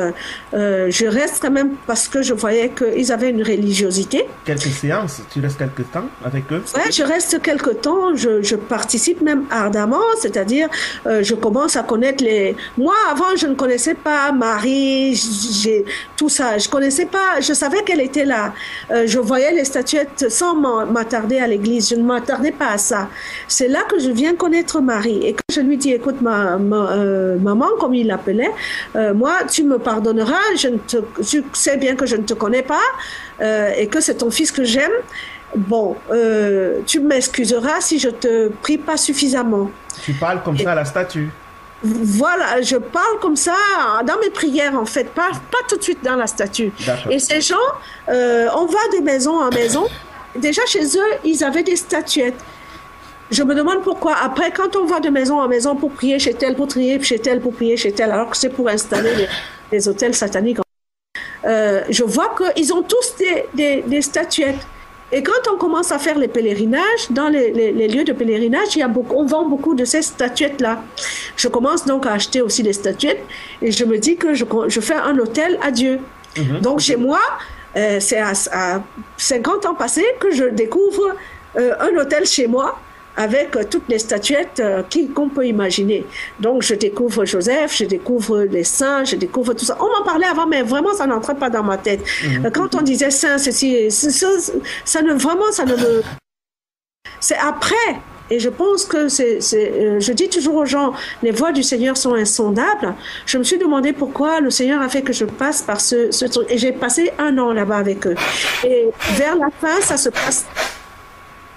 je reste quand même parce que je voyais qu'ils avaient une religiosité. Quelques séances, tu restes quelques temps avec eux? Oui, je reste quelques temps, je participe même ardemment, c'est-à-dire je commence à connaître Moi, avant, je ne connaissais pas Marie, tout ça, je connaissais pas, je savais qu'elle était là. Je voyais les statuettes sans m'attarder à l'église, je ne m'attardais pas à ça. C'est là que je viens connaître Marie et que je lui dis, écoute, maman, comme il l'appelait, moi, tu me pardonneras, tu sais bien que je ne te connais pas et que c'est ton fils que j'aime. Bon, tu m'excuseras si je te prie pas suffisamment. Tu parles comme ça à la statue? Voilà, je parle comme ça dans mes prières en fait, pas tout de suite dans la statue. Et ces gens, on va de maison en maison. Déjà chez eux, ils avaient des statuettes. Je me demande pourquoi. Après, quand on va de maison en maison pour prier chez tel, pour prier chez tel, pour prier chez tel, alors que c'est pour installer des hôtels sataniques, je vois qu'ils ont tous des statuettes. Et quand on commence à faire les pèlerinages, dans les lieux de pèlerinage, on vend beaucoup de ces statuettes-là. Je commence donc à acheter aussi des statuettes et je me dis que je fais un autel à Dieu. Donc chez moi, c'est à 50 ans passés que je découvre un autel chez moi avec toutes les statuettes qu'on peut imaginer. Donc, je découvre Joseph, je découvre les saints, je découvre tout ça. On m'en parlait avant, mais vraiment, ça n'entrait pas dans ma tête. Quand on disait saint, ceci, ça ne me... C'est après. Et je pense que je dis toujours aux gens, les voies du Seigneur sont insondables. Je me suis demandé pourquoi le Seigneur a fait que je passe par ce truc. Et j'ai passé 1 an là-bas avec eux. Et vers la fin, ça se passe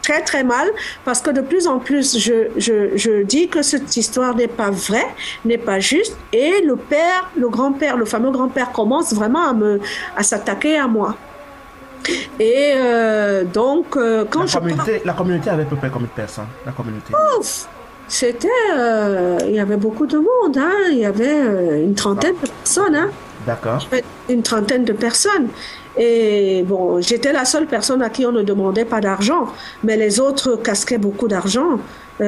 très très mal parce que de plus en plus je dis que cette histoire n'est pas vraie, n'est pas juste et le grand-père, le fameux grand-père commence vraiment à s'attaquer à moi. Et donc quand la communauté avait à peu près combien de personnes? La communauté. C'était il y avait beaucoup de monde, hein. Il y avait une trentaine de personnes, hein. D'accord. Une trentaine de personnes. Et bon, j'étais la seule personne à qui on ne demandait pas d'argent, mais les autres casquaient beaucoup d'argent.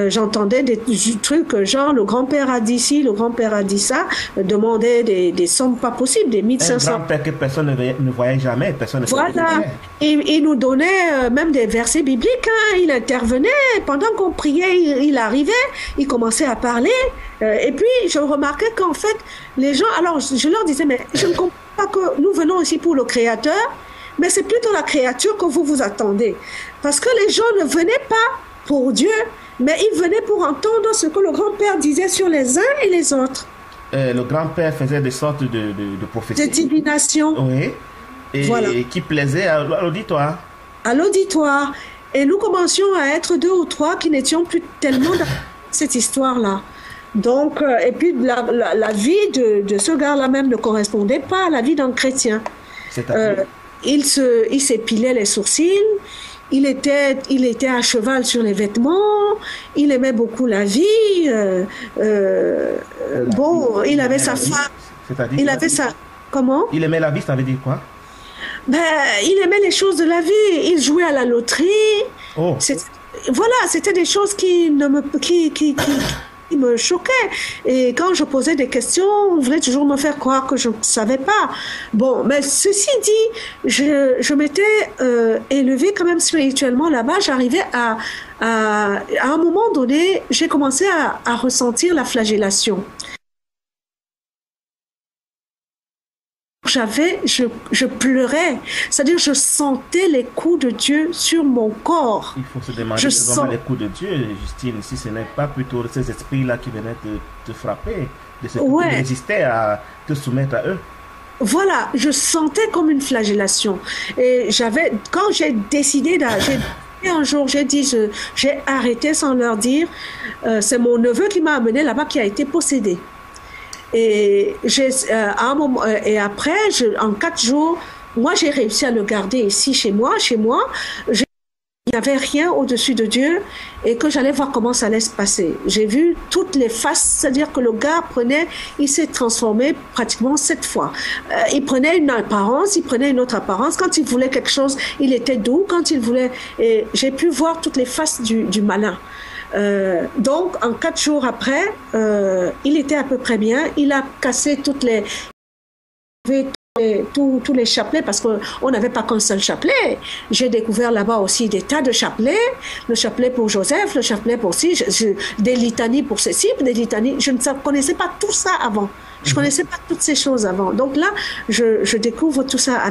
J'entendais des trucs genre le grand-père a dit ci, le grand-père a dit ça, demandait des sommes pas possibles, des 1500. Un grand-père que personne ne voyait jamais, personne ne savait. Voilà, il nous donnait même des versets bibliques, hein. Il intervenait, pendant qu'on priait, il arrivait, il commençait à parler. Et puis, je remarquais qu'en fait, les gens, alors je leur disais, mais je ne comprends pas que nous venons ici pour le Créateur, mais c'est plutôt la créature que vous attendez. Parce que les gens ne venaient pas pour Dieu, mais ils venaient pour entendre ce que le grand-père disait sur les uns et les autres. Le grand-père faisait des sortes de prophéties. De divination. Oui. Et voilà. Qui plaisait à l'auditoire. À l'auditoire. Et nous commencions à être 2 ou 3 qui n'étions plus tellement dans cette histoire-là. Donc, et puis la vie de ce gars-là même ne correspondait pas à la vie d'un chrétien. Il s'épilait les sourcils, il était à cheval sur les vêtements, il aimait beaucoup la vie. Bon, il avait sa femme. Il avait sa... Comment? Il aimait la vie, ça veut dire quoi? Ben, il aimait les choses de la vie. Il jouait à la loterie. Oh. Voilà, c'était des choses qui me choquait. Et quand je posais des questions, on voulait toujours me faire croire que je ne savais pas. Bon, mais ceci dit, je m'étais élevée quand même spirituellement là-bas. J'arrivais à un moment donné, j'ai commencé à ressentir la flagellation. Je pleurais, c'est-à-dire je sentais les coups de Dieu sur mon corps. Il faut se demander vraiment les coups de Dieu, Justine, si ce n'est pas plutôt ces esprits-là qui venaient te frapper, de résister à te soumettre à eux. Voilà, je sentais comme une flagellation. Et quand j'ai décidé un jour, j'ai arrêté sans leur dire, c'est mon neveu qui m'a amené là-bas qui a été possédé. Et et après, en 4 jours, moi j'ai réussi à le garder ici chez moi. Il n'y avait rien au-dessus de Dieu et que j'allais voir comment ça allait se passer. J'ai vu toutes les faces, c'est-à-dire que le gars il s'est transformé pratiquement 7 fois. Il prenait une apparence, il prenait une autre apparence. Quand il voulait quelque chose, il était doux. Quand il voulait, et j'ai pu voir toutes les faces du malin. Donc, en 4 jours après, il était à peu près bien. Il a cassé tous les chapelets parce qu'on n'avait pas qu'un seul chapelet. J'ai découvert là-bas aussi des tas de chapelets. Le chapelet pour Joseph, le chapelet pour des litanies pour ceci, des litanies. Je ne connaissais pas tout ça avant. Je connaissais pas toutes ces choses avant. Donc là, je découvre tout ça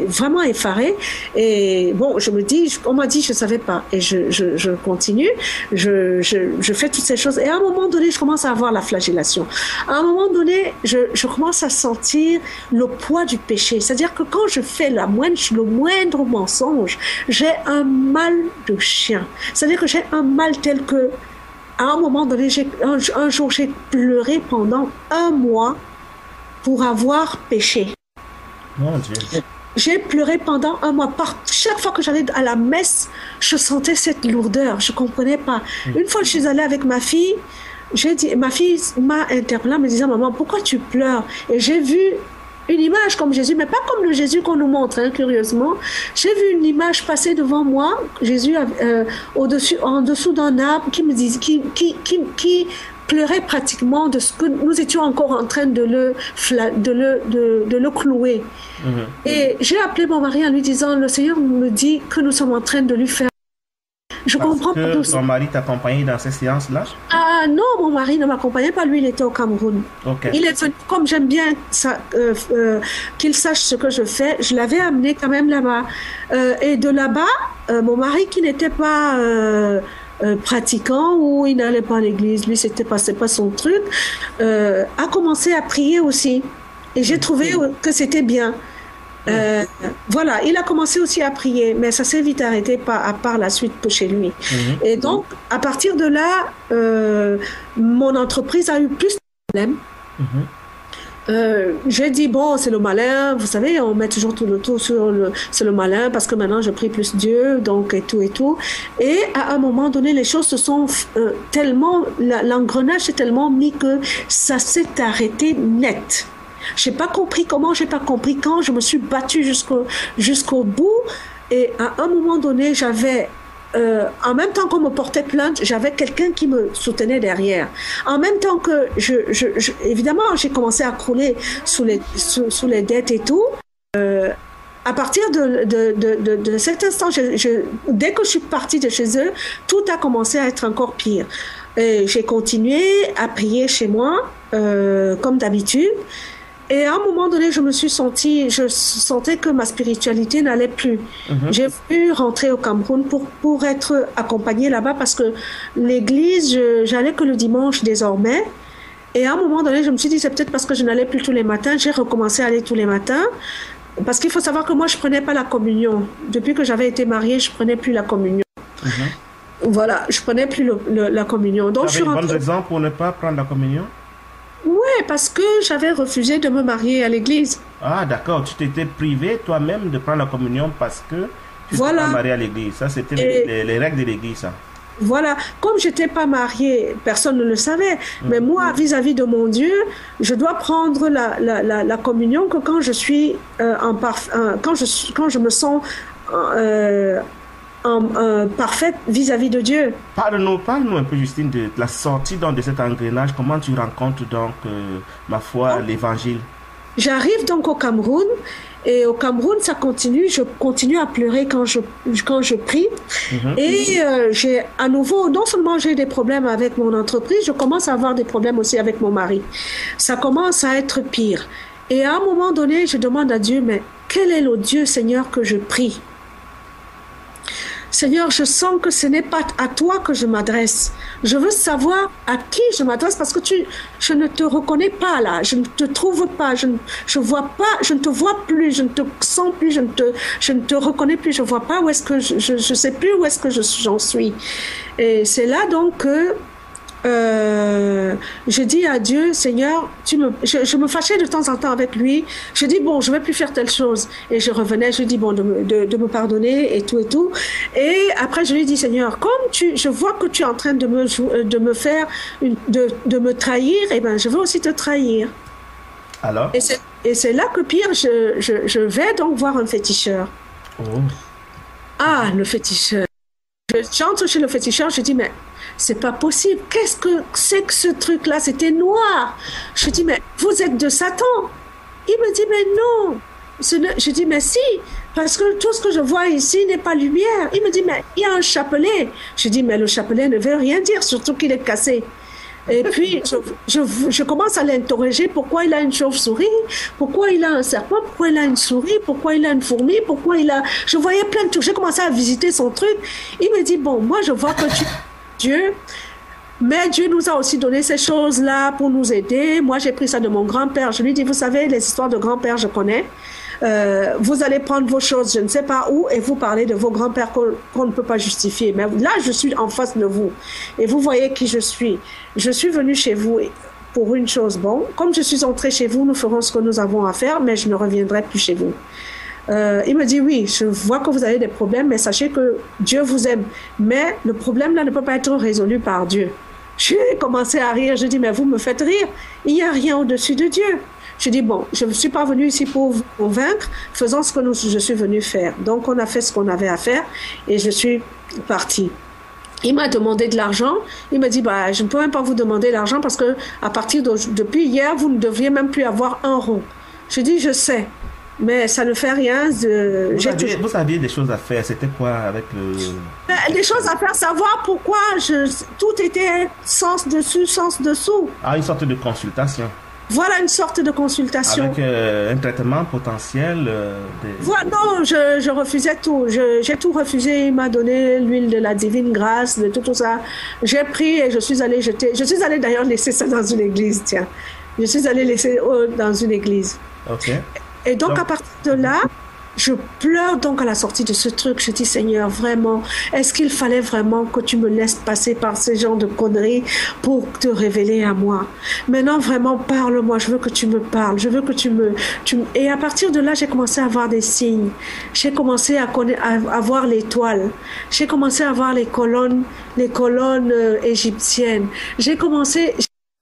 vraiment effarée. Et bon, on m'a dit, je savais pas. Et je continue. Je fais toutes ces choses. Et à un moment donné, je commence à avoir la flagellation. À un moment donné, je commence à sentir le poids du péché. C'est-à-dire que quand je fais le moindre mensonge, j'ai un mal de chien. C'est-à-dire que j'ai un mal tel que à un moment donné, un jour, j'ai pleuré pendant 1 mois pour avoir péché. Mon Dieu. J'ai pleuré pendant 1 mois. Chaque fois que j'allais à la messe, je sentais cette lourdeur. Je ne comprenais pas. Une fois, je suis allée avec ma fille. Ma fille m'a interpellée en me disant, maman, pourquoi tu pleures? Et j'ai vu une image comme Jésus, mais pas comme le Jésus qu'on nous montre, hein, curieusement. J'ai vu une image passer devant moi, Jésus en dessous d'un arbre qui me dit, qui pleurait pratiquement de ce que nous étions encore en train de le clouer. Et j'ai appelé mon mari en lui disant, le Seigneur me dit que nous sommes en train de lui faire. Je comprends pas tout ça. Ton mari t'accompagnait dans ces séances-là? Ah non, mon mari ne m'accompagnait pas. Lui, il était au Cameroun. Okay. Il est venu, comme j'aime bien qu'il sache ce que je fais, je l'avais amené quand même là-bas. Et de là-bas, mon mari qui n'était pas pratiquant ou il n'allait pas à l'église, lui, c'est pas son truc, a commencé à prier aussi. Et j'ai trouvé que c'était bien. Voilà, il a commencé aussi à prier, mais ça s'est vite arrêté par la suite chez lui. Et donc, à partir de là, mon entreprise a eu plus de problèmes. J'ai dit, bon, c'est le malin, vous savez, on met toujours tout le tour sur c'est le malin, parce que maintenant je prie plus Dieu, donc et tout. Et à un moment donné, les choses se sont tellement, l'engrenage s'est tellement mis que ça s'est arrêté net. J'ai pas compris comment, j'ai pas compris quand, je me suis battue jusqu'au bout. Et à un moment donné, j'avais, en même temps qu'on me portait plainte, j'avais quelqu'un qui me soutenait derrière. En même temps que évidemment, j'ai commencé à crouler sous les dettes et tout. À partir de cet instant, dès que je suis partie de chez eux, tout a commencé à être encore pire. Et j'ai continué à prier chez moi, comme d'habitude. Et à un moment donné, je sentais que ma spiritualité n'allait plus. J'ai voulu rentrer au Cameroun pour être accompagnée là-bas parce que l'église, j'allais que le dimanche désormais. Et à un moment donné, je me suis dit, c'est peut-être parce que je n'allais plus tous les matins. J'ai recommencé à aller tous les matins. Parce qu'il faut savoir que moi, je ne prenais pas la communion. Depuis que j'avais été mariée, je ne prenais plus la communion. Voilà, je ne prenais plus la communion. Donc, tu avais une bonne raison pour ne pas prendre la communion? Oui, parce que j'avais refusé de me marier à l'église. Ah, d'accord. Tu t'étais privé toi-même de prendre la communion parce que tu n'étais pas mariée à l'église. Ça, c'était les règles de l'église, ça. Voilà. Comme je n'étais pas mariée, personne ne le savait. Mais moi, vis-à-vis de mon Dieu, je dois prendre la communion que quand je suis quand je me sens parfaite vis-à-vis de Dieu. Parle-nous un peu, Justine, de la sortie donc, de cet engrenage. Comment tu rencontres donc, ma foi, l'évangile? J'arrive donc au Cameroun et au Cameroun, ça continue. Je continue à pleurer quand je prie. Et j'ai à nouveau, non seulement j'ai des problèmes avec mon entreprise, je commence à avoir des problèmes aussi avec mon mari. Ça commence à être pire. Et à un moment donné, je demande à Dieu, mais quel est le Dieu, Seigneur, que je prie? Seigneur, je sens que ce n'est pas à toi que je m'adresse. Je veux savoir à qui je m'adresse parce que je ne te reconnais pas là. Je ne te trouve pas. Je vois pas. Je ne te vois plus. Je ne te sens plus. Je ne te reconnais plus. Je vois pas où est-ce que je sais plus où est-ce que j'en suis. Et c'est là donc que je dis à Dieu, Seigneur, je me fâchais de temps en temps avec lui. Je dis, bon, je ne vais plus faire telle chose. Et je revenais, je dis, bon, de me pardonner et tout. Et après, je lui dis, Seigneur, comme je vois que tu es en train de me faire, de me trahir, eh ben, je veux aussi te trahir. Alors? Et c'est là que pire, je vais donc voir un féticheur. Ah, le féticheur. J'entre chez le féticheur, je dis, mais c'est pas possible. Qu'est-ce que c'est que ce truc-là? C'était noir. Je dis, mais vous êtes de Satan. Il me dit, mais non. Je dis, mais si, parce que tout ce que je vois ici n'est pas lumière. Il me dit, mais il y a un chapelet. Je dis, mais le chapelet ne veut rien dire, surtout qu'il est cassé. Et puis, je commence à l'interroger. Pourquoi il a une chauve-souris? Pourquoi il a un serpent? Pourquoi il a une souris? Pourquoi il a une fourmi? Pourquoi il a... Je voyais plein de trucs. J'ai commencé à visiter son truc. Il me dit, bon, moi, je vois que tu... Dieu, mais Dieu nous a aussi donné ces choses-là pour nous aider. Moi, j'ai pris ça de mon grand-père. Je lui dis, vous savez, les histoires de grand-père, je connais. Vous allez prendre vos choses, je ne sais pas où, et vous parlez de vos grands-pères qu'on ne peut pas justifier. Mais là, je suis en face de vous. Et vous voyez qui je suis. Je suis venue chez vous pour une chose. Bon, comme je suis entrée chez vous, nous ferons ce que nous avons à faire, mais je ne reviendrai plus chez vous. Il me dit, oui, je vois que vous avez des problèmes, mais sachez que Dieu vous aime. Mais le problème là ne peut pas être résolu par Dieu. J'ai commencé à rire. Je dis, mais vous me faites rire. Il n'y a rien au-dessus de Dieu. Je dis, bon, je ne suis pas venue ici pour vous convaincre. Faisons ce que je suis venue faire. Donc, on a fait ce qu'on avait à faire et je suis partie. Il m'a demandé de l'argent. Il m'a dit, bah, je ne peux même pas vous demander l'argent parce que à partir depuis hier, vous ne devriez même plus avoir un rond. Je dis, je sais, mais ça ne fait rien. Vous aviez des choses à faire. C'était quoi avec le... Des choses à faire, savoir pourquoi tout était sens dessus, sens dessous. Ah, une sorte de consultation. Voilà une sorte de consultation. Avec un traitement potentiel. Voilà, non, je refusais tout. J'ai tout refusé. Il m'a donné l'huile de la divine grâce, de tout ça. J'ai pris et je suis allée jeter. Je suis allée d'ailleurs laisser ça dans une église, tiens. Je suis allée laisser dans une église. Ok. Et donc à partir de là, je pleure donc à la sortie de ce truc. Je dis, Seigneur, vraiment, est-ce qu'il fallait vraiment que tu me laisses passer par ces genres de conneries pour te révéler à moi? Maintenant, vraiment, parle-moi. Je veux que tu me parles. Je veux que tu me... Et à partir de là, j'ai commencé à avoir des signes. J'ai commencé à voir l'étoile. J'ai commencé à voir les colonnes égyptiennes. J'ai commencé...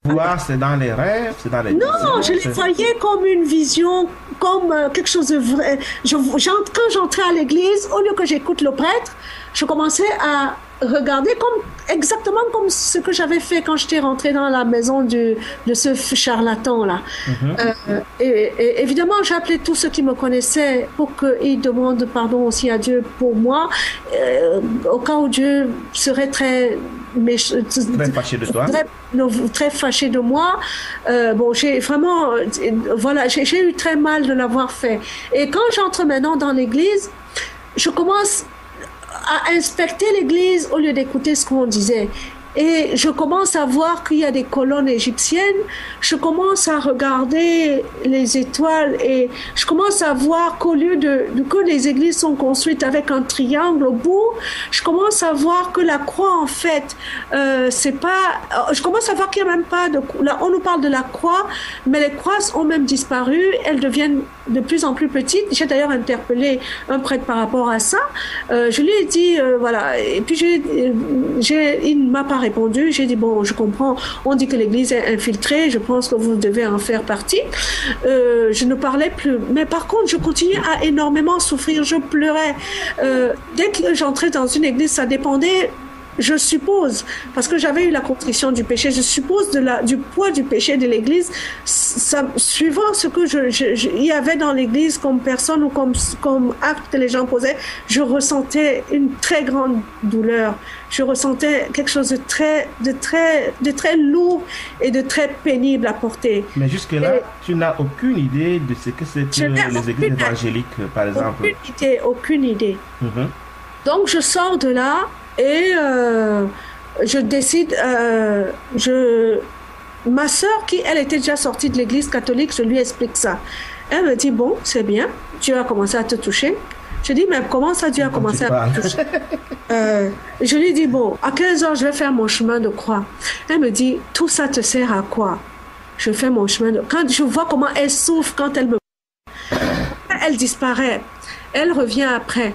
Voir, c'est dans les rêves, c'est dans les... Non, je les voyais comme une vision, comme quelque chose de vrai. Quand j'entrais à l'église, au lieu que j'écoute le prêtre, je commençais à regarder exactement comme ce que j'avais fait quand j'étais rentrée dans la maison de ce charlatan-là. Et évidemment, j'ai appelé tous ceux qui me connaissaient pour qu'ils demandent pardon aussi à Dieu pour moi, au cas où Dieu serait très fâché de toi. Très fâché de moi. Bon, j'ai vraiment, voilà, j'ai eu très mal de l'avoir fait. Et quand j'entre maintenant dans l'église, je commence à inspecter l'église au lieu d'écouter ce qu'on disait. Et je commence à voir qu'il y a des colonnes égyptiennes. Je commence à regarder les étoiles et je commence à voir qu'au lieu que les églises sont construites avec un triangle au bout, je commence à voir que la croix, en fait, c'est pas... Je commence à voir qu'il n'y a même pas de... Là, on nous parle de la croix, mais les croix ont même disparu. Elles deviennent de plus en plus petites. J'ai d'ailleurs interpellé un prêtre par rapport à ça. Je lui ai dit, voilà. Et puis, il ne m'a pas répondu. J'ai dit, bon, je comprends. On dit que l'église est infiltrée. Je pense que vous devez en faire partie. Je ne parlais plus. Mais par contre, je continuais à énormément souffrir. Je pleurais. Dès que j'entrais dans une église, ça dépendait... Je suppose, parce que j'avais eu la contrition du péché, je suppose du poids du péché de l'Église, suivant ce que il y avait dans l'Église comme personne ou comme acte que les gens posaient, je ressentais une très grande douleur. Je ressentais quelque chose de très lourd et de très pénible à porter. Mais jusque-là, tu n'as aucune idée de ce que c'est que les églises évangéliques, par exemple. Aucune idée. Donc, je sors de là. Et je décide, ma sœur, qui elle était déjà sortie de l'église catholique, je lui explique ça. Elle me dit, bon, c'est bien, Dieu a commencé à te toucher. Je dis, mais comment ça, Dieu a commencé à me toucher? Je lui dis, bon, à 15 heures, je vais faire mon chemin de croix. Elle me dit, tout ça te sert à quoi? Je fais mon chemin de... Quand je vois comment elle souffre quand elle me... Elle disparaît. Elle revient après.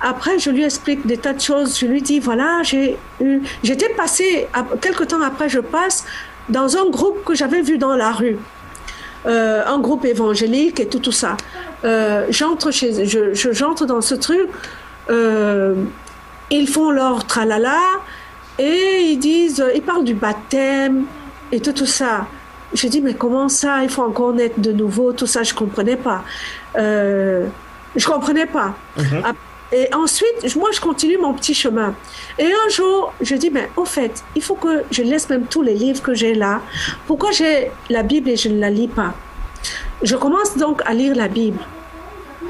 Après, je lui explique des tas de choses. Je lui dis, voilà, j'étais passée, quelque temps après, je passe dans un groupe que j'avais vu dans la rue. Un groupe évangélique et tout ça. J'entre dans ce truc. Ils font leur tralala et ils parlent du baptême et tout ça. Je dis, mais comment ça? Il faut encore naître de nouveau, tout ça, je comprenais pas. Je comprenais pas. Et ensuite, moi, je continue mon petit chemin. Et un jour, je dis, mais au fait, il faut que je laisse même tous les livres que j'ai là. Pourquoi j'ai la Bible et je ne la lis pas? Je commence donc à lire la Bible.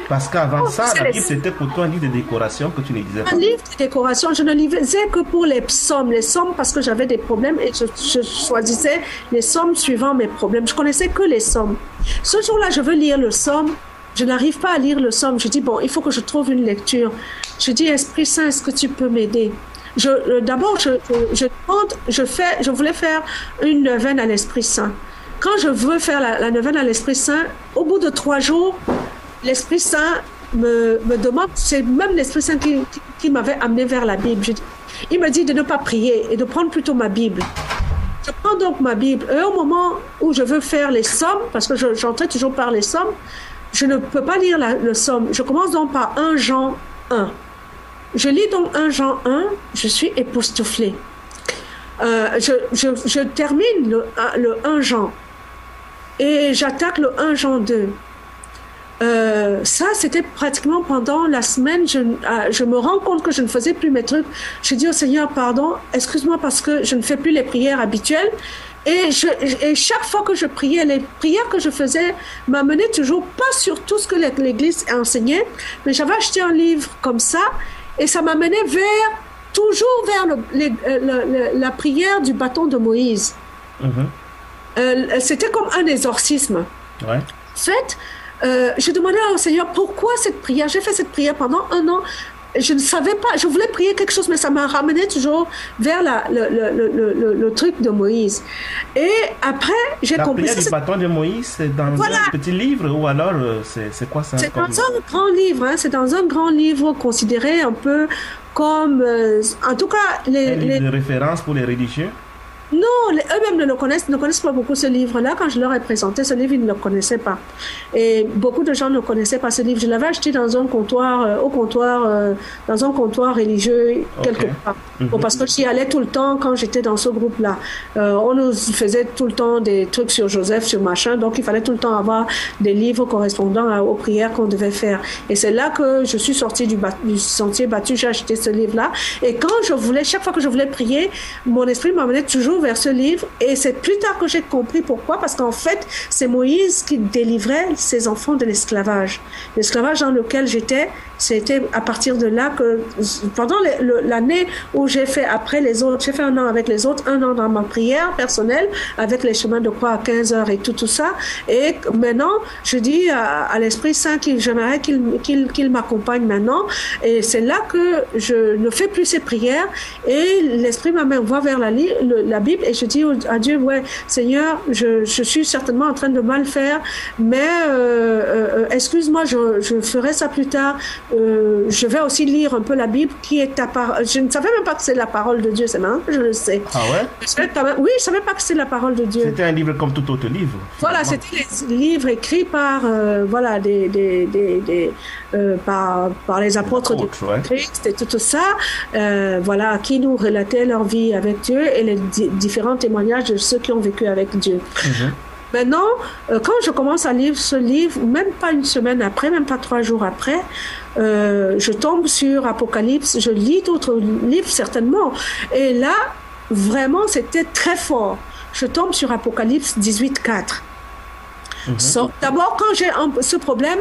Parce qu'avant ça, la Bible, c'était pour toi un livre de décoration que tu ne lisais pas. Un livre de décoration, je ne lisais que pour les psaumes. Les psaumes parce que j'avais des problèmes et je choisissais les psaumes suivant mes problèmes. Je connaissais que les psaumes. Ce jour-là, je veux lire le psaume. Je n'arrive pas à lire le psaume. Je dis, bon, il faut que je trouve une lecture. Je dis, Esprit Saint, est-ce que tu peux m'aider? D'abord, je voulais faire une neuvaine à l'Esprit Saint. Quand je veux faire la neuvaine à l'Esprit Saint, au bout de 3 jours, l'Esprit Saint me demande, c'est même l'Esprit Saint qui m'avait amené vers la Bible. Il me dit de ne pas prier et de prendre plutôt ma Bible. Je prends donc ma Bible et au moment où je veux faire les sommes, parce que j'entrais toujours par les sommes, je ne peux pas lire le somme. Je commence donc par 1 Jean 1. Je lis donc 1 Jean 1, je suis époustouflée. Je termine le 1 Jean et j'attaque le 1 Jean 2. Ça, c'était pratiquement pendant la semaine. Je me rends compte que je ne faisais plus mes trucs. Je dis au Seigneur, pardon, excuse-moi parce que je ne fais plus les prières habituelles. Et chaque fois que je priais, les prières que je faisais m'amenaient toujours pas sur tout ce que l'Église enseignait, mais j'avais acheté un livre comme ça et ça m'amenait toujours vers la prière du bâton de Moïse. C'était comme un exorcisme. Ouais. En fait, je demandais au Seigneur pourquoi cette prière. J'ai fait cette prière pendant 1 an. Je ne savais pas, je voulais prier quelque chose, mais ça m'a ramené toujours vers le truc de Moïse. Et après, j'ai compris. La prière du bâton de Moïse, c'est dans un petit livre ou alors c'est quoi ça? C'est dans un grand livre, hein, c'est dans un grand livre considéré un peu comme, en tout cas, un livre de référence pour les religieux? Non, eux-mêmes ne connaissent pas beaucoup ce livre-là. Quand je leur ai présenté ce livre, ils ne le connaissaient pas. Et beaucoup de gens ne connaissaient pas ce livre. Je l'avais acheté dans un comptoir, dans un comptoir religieux quelque part. Bon, parce que j'y allais tout le temps quand j'étais dans ce groupe-là. On nous faisait tout le temps des trucs sur Joseph, sur machin. Donc, il fallait tout le temps avoir des livres correspondant aux prières qu'on devait faire. Et c'est là que je suis sortie du sentier battu. J'ai acheté ce livre-là. Et chaque fois que je voulais prier, mon esprit m'amenait toujours vers ce livre et c'est plus tard que j'ai compris pourquoi, parce qu'en fait c'est Moïse qui délivrait ses enfants de l'esclavage dans lequel j'étais. C'était à partir de là que pendant l'année où j'ai fait après les autres, j'ai fait 1 an avec les autres, 1 an dans ma prière personnelle avec les chemins de croix à 15 heures et tout ça, et maintenant je dis à l'Esprit Saint que j'aimerais qu'il m'accompagne maintenant, et c'est là que je ne fais plus ces prières et l'Esprit m'envoie vers la Bible et je dis à Dieu, ouais Seigneur, je suis certainement en train de mal faire, mais excuse-moi, je ferai ça plus tard. Je vais aussi lire un peu la Bible qui est ta parole. Je ne savais même pas que c'est la parole de Dieu, c'est maintenant que je le sais. Ah ouais? Oui, je ne savais pas que c'est la parole de Dieu. C'était un livre comme tout autre livre. Voilà, c'était les livres écrits par par les apôtres de Christ et tout ça, qui nous relataient leur vie avec Dieu et les différents témoignages de ceux qui ont vécu avec Dieu. Maintenant, quand je commence à lire ce livre, même pas une semaine après, même pas 3 jours après, je tombe sur Apocalypse, je lis d'autres livres certainement, et là, vraiment, c'était très fort. Je tombe sur Apocalypse 18:4. D'abord, quand j'ai ce problème,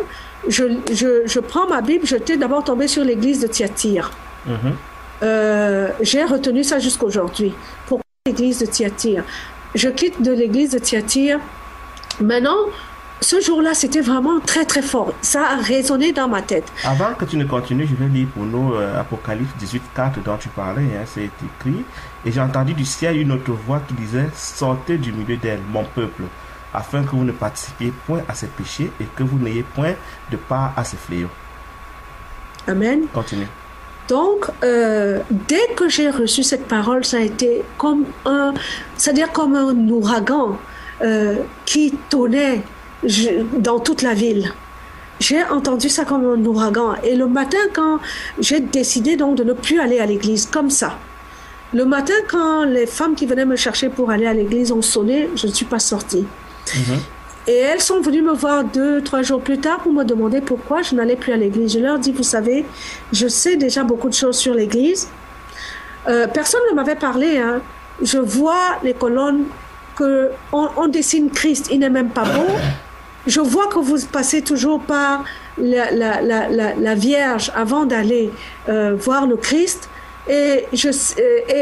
je prends ma Bible, j'étais d'abord tombée sur l'église de Thyatire. J'ai retenu ça jusqu'aujourd'hui. Pourquoi l'église de Thyatire? Je quitte de l'église de Thyatire. Maintenant, ce jour-là, c'était vraiment très très fort. Ça a résonné dans ma tête. Avant que tu ne continues, je vais lire pour nous Apocalypse 18:4 dont tu parlais. Hein, c'est écrit. Et j'ai entendu du ciel une autre voix qui disait: sortez du milieu d'elle, mon peuple, afin que vous ne participiez point à ses péchés et que vous n'ayez point de part à ses fléaux. Amen. Continue. Donc, dès que j'ai reçu cette parole, ça a été comme un ouragan qui tonnait dans toute la ville. J'ai entendu ça comme un ouragan. Et le matin, quand j'ai décidé donc de ne plus aller à l'église, comme ça, le matin, quand les femmes qui venaient me chercher pour aller à l'église ont sonné, je ne suis pas sortie. Et elles sont venues me voir 2-3 jours plus tard pour me demander pourquoi je n'allais plus à l'église. Je leur dis, vous savez, je sais déjà beaucoup de choses sur l'église. Personne ne m'avait parlé. Hein. Je vois les colonnes on dessine Christ, il n'est même pas beau. Je vois que vous passez toujours par la Vierge avant d'aller voir le Christ. Et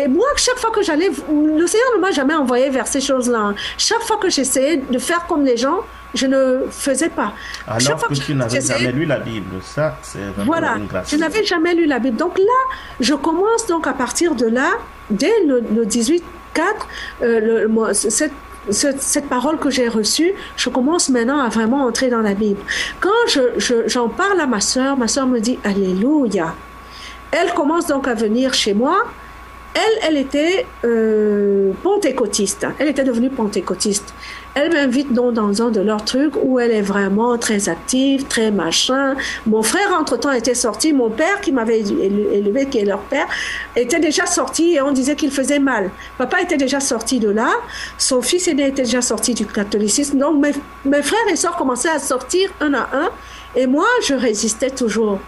moi, chaque fois que j'allais, le Seigneur ne m'a jamais envoyé vers ces choses-là. Chaque fois que j'essayais de faire comme les gens, je ne faisais pas. Alors que tu n'avais jamais lu la Bible, ça, c'est vraiment une grâce. Je n'avais jamais lu la Bible. Donc là, je commence donc à partir de là, dès le 18:4, cette parole que j'ai reçue, je commence maintenant à vraiment entrer dans la Bible. Quand j'en parle à ma sœur me dit Alléluia. Elle commence donc à venir chez moi Elle était pentecôtiste. Elle était devenue pentecôtiste. Elle m'invite donc dans un de leurs trucs où elle est vraiment très active, très machin. Mon frère, entre-temps, était sorti. Mon père, qui m'avait élevé, qui est leur père, était déjà sorti et on disait qu'il faisait mal. Papa était déjà sorti de là. Son fils était déjà sorti du catholicisme. Donc, mes frères et sœurs commençaient à sortir un à un. Et moi, je résistais toujours.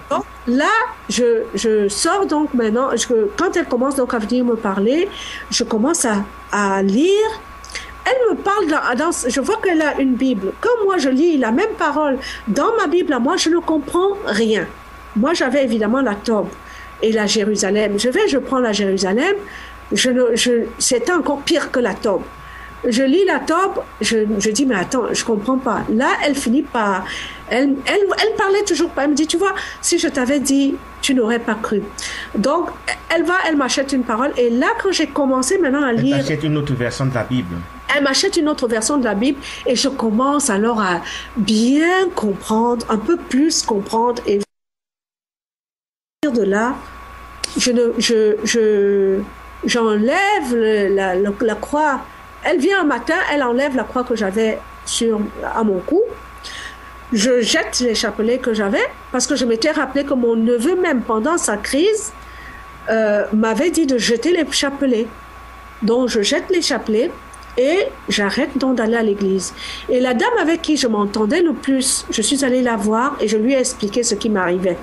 Donc, là, je sors donc maintenant. Quand elle commence donc à venir me parler, je commence à lire. Elle me parle, je vois qu'elle a une Bible. Quand moi, je lis la même parole dans ma Bible, moi, je ne comprends rien. Moi, j'avais évidemment la Tob et la Jérusalem. Je prends la Jérusalem. C'était encore pire que la Tob. Je lis la Tob, je dis, mais attends, je comprends pas. Là, elle finit par... Elle parlait toujours pas. Elle me dit, tu vois, si je t'avais dit, tu n'aurais pas cru. Donc, elle m'achète une parole. Et là, quand j'ai commencé maintenant à lire... Elle m'achète une autre version de la Bible. Elle m'achète une autre version de la Bible. Et je commence alors à bien comprendre, un peu plus comprendre. Et de là, j'enlève la croix. Elle vient un matin, elle enlève la croix que j'avais à mon cou. Je jette les chapelets que j'avais parce que je m'étais rappelé que mon neveu, même pendant sa crise, m'avait dit de jeter les chapelets. Donc, je jette les chapelets et j'arrête donc d'aller à l'église. Et la dame avec qui je m'entendais le plus, je suis allée la voir et je lui ai expliqué ce qui m'arrivait.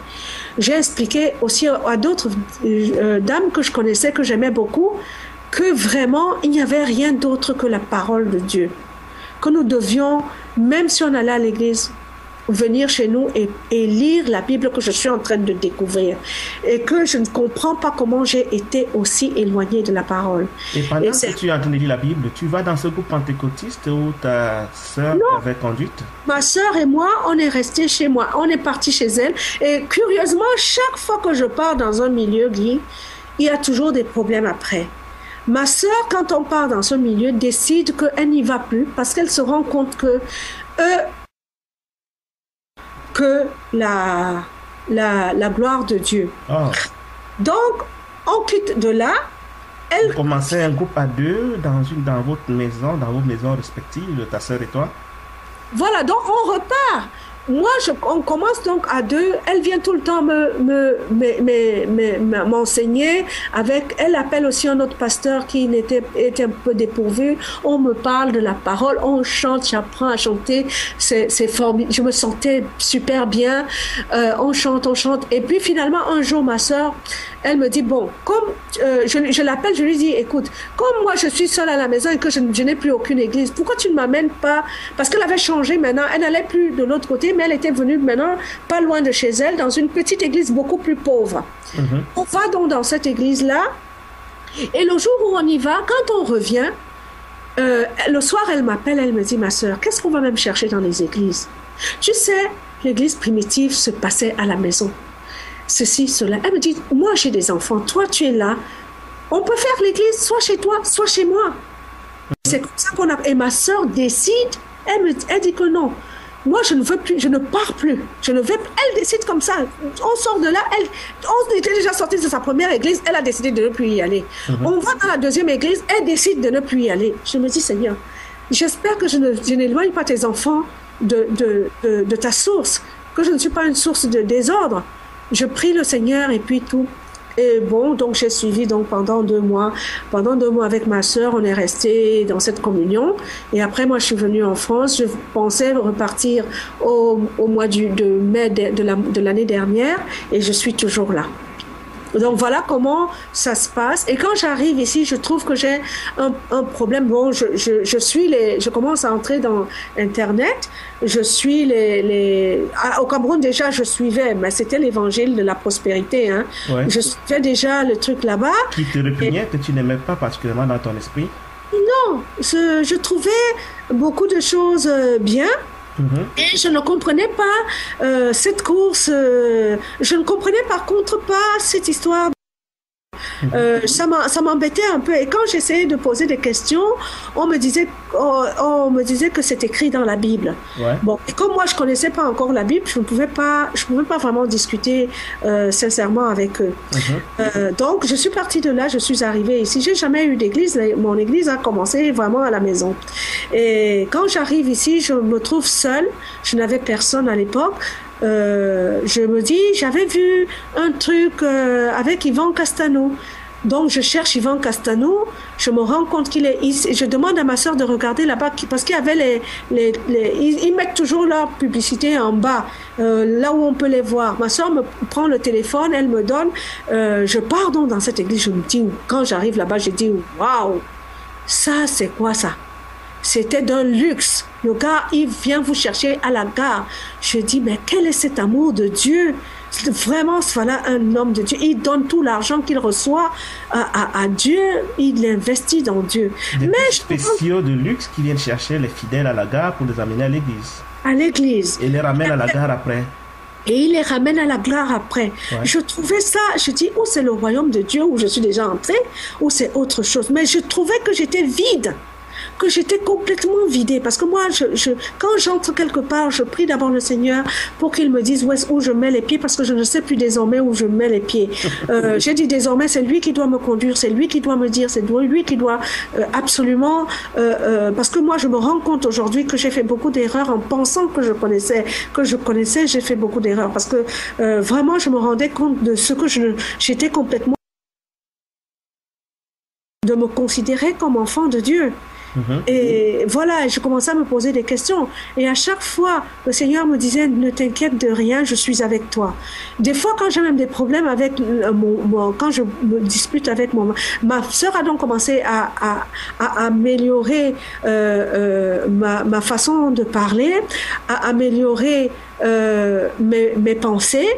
J'ai expliqué aussi à d'autres dames que je connaissais, que j'aimais beaucoup, que vraiment, il n'y avait rien d'autre que la parole de Dieu. Que nous devions, même si on allait à l'église, venir chez nous et lire la Bible que je suis en train de découvrir. Et que je ne comprends pas comment j'ai été aussi éloignée de la parole. Et pendant que tu es en train de lire la Bible, tu vas dans ce groupe pentecôtiste où ta sœur t'avait conduite? Ma sœur et moi, on est restés chez moi. On est partis chez elle. Et curieusement, chaque fois que je pars dans un milieu, Guy, il y a toujours des problèmes après. Ma sœur, quand on part dans ce milieu, décide qu'elle n'y va plus parce qu'elle se rend compte que la gloire de Dieu. Oh. Donc, on quitte de là. Vous commencez un groupe à deux dans votre maison, dans vos maisons respectives, ta sœur et toi? Voilà, donc on repart. Moi, on commence donc à deux. Elle vient tout le temps m'enseigner. Elle appelle aussi un autre pasteur qui était un peu dépourvu. On me parle de la parole. On chante, j'apprends à chanter. C'est formidable. Je me sentais super bien. On chante. Et puis finalement, un jour, ma sœur, elle me dit, bon, comme je l'appelle, je lui dis, écoute, comme moi je suis seule à la maison et que je n'ai plus aucune église, pourquoi tu ne m'amènes pas? Parce qu'elle avait changé maintenant. Elle n'allait plus de l'autre côté, mais elle était venue maintenant pas loin de chez elle, dans une petite église beaucoup plus pauvre. On va donc dans cette église-là, et le jour où on y va, quand on revient, le soir, elle m'appelle, elle me dit, ma sœur, qu'est-ce qu'on va même chercher dans les églises? Tu sais, l'église primitive se passait à la maison. Ceci, cela. Elle me dit, moi j'ai des enfants, toi tu es là. On peut faire l'église soit chez toi, soit chez moi. C'est comme ça qu'on a... Et ma sœur décide, elle dit que non. Moi je ne veux plus, je ne pars plus. Elle décide comme ça. On sort de là, on était déjà sortis de sa première église, elle a décidé de ne plus y aller. On va dans la deuxième église, elle décide de ne plus y aller. Je me dis, Seigneur, j'espère que je n'éloigne pas tes enfants de ta source, que je ne suis pas une source de désordre. Je prie le Seigneur et puis tout. Et bon, donc j'ai suivi donc pendant 2 mois. Pendant 2 mois avec ma sœur, on est resté dans cette communion. Et après, moi, je suis venue en France. Je pensais repartir au mois de mai de l'année dernière. Et je suis toujours là. Donc voilà comment ça se passe. Et quand j'arrive ici, je trouve que j'ai un problème. Bon, je commence à entrer dans Internet. Je suis au Cameroun déjà, je suivais, mais c'était l'évangile de la prospérité. Hein. Ouais. Je suivais déjà le truc là-bas. Qui te répugnait, que tu n'aimais pas particulièrement dans ton esprit? Non, je trouvais beaucoup de choses bien. Et je ne comprenais pas cette course. Je ne comprenais par contre pas cette histoire Ça m'embêtait un peu. Et quand j'essayais de poser des questions, on me disait que c'est écrit dans la Bible. Ouais. Bon, et comme moi je connaissais pas encore la Bible, je ne pouvais pas vraiment discuter sincèrement avec eux. Donc je suis partie de là, je suis arrivée ici. J'ai jamais eu d'église. Mon église a commencé vraiment à la maison. Et quand j'arrive ici, je me trouve seule. Je n'avais personne à l'époque. Je me dis, j'avais vu un truc avec Yvan Castano. Donc, je cherche Yvan Castano. Je me rends compte qu'il est ici. Je demande à ma sœur de regarder là-bas parce qu'il y avait ils mettent toujours leur publicité en bas, là où on peut les voir. Ma sœur me prend le téléphone, elle me donne. Je pars donc dans cette église. Je me dis, quand j'arrive là-bas, je dis, waouh, ça, c'est quoi ça? C'était d'un luxe. Le gars, il vient vous chercher à la gare. Je dis, mais quel est cet amour de Dieu? Vraiment, voilà un homme de Dieu. Il donne tout l'argent qu'il reçoit à Dieu. Il investit dans Dieu. Des spéciaux de luxe qui viennent chercher les fidèles à la gare pour les amener à l'église. À l'église. Et les ramènent à la gare après. Et il les ramène à la gare après. Ouais. Je trouvais ça, je dis, ou c'est le royaume de Dieu où je suis déjà entrée, ou c'est autre chose. Mais je trouvais que j'étais vide. Que j'étais complètement vidée. Parce que moi, quand j'entre quelque part, je prie d'abord le Seigneur pour qu'il me dise où je mets les pieds, parce que je ne sais plus désormais où je mets les pieds. J'ai dit désormais, c'est lui qui doit me conduire, c'est lui qui doit me dire, c'est lui qui doit absolument... parce que moi, je me rends compte aujourd'hui que j'ai fait beaucoup d'erreurs en pensant que je connaissais, j'ai fait beaucoup d'erreurs. Parce que vraiment, je me rendais compte de ce que j'étais complètement... de me considérer comme enfant de Dieu. Et voilà, je commençais à me poser des questions. Et à chaque fois, le Seigneur me disait, ne t'inquiète de rien, je suis avec toi. Des fois, quand j'ai même des problèmes avec quand je me dispute avec ma sœur a donc commencé à améliorer ma façon de parler, à améliorer mes pensées,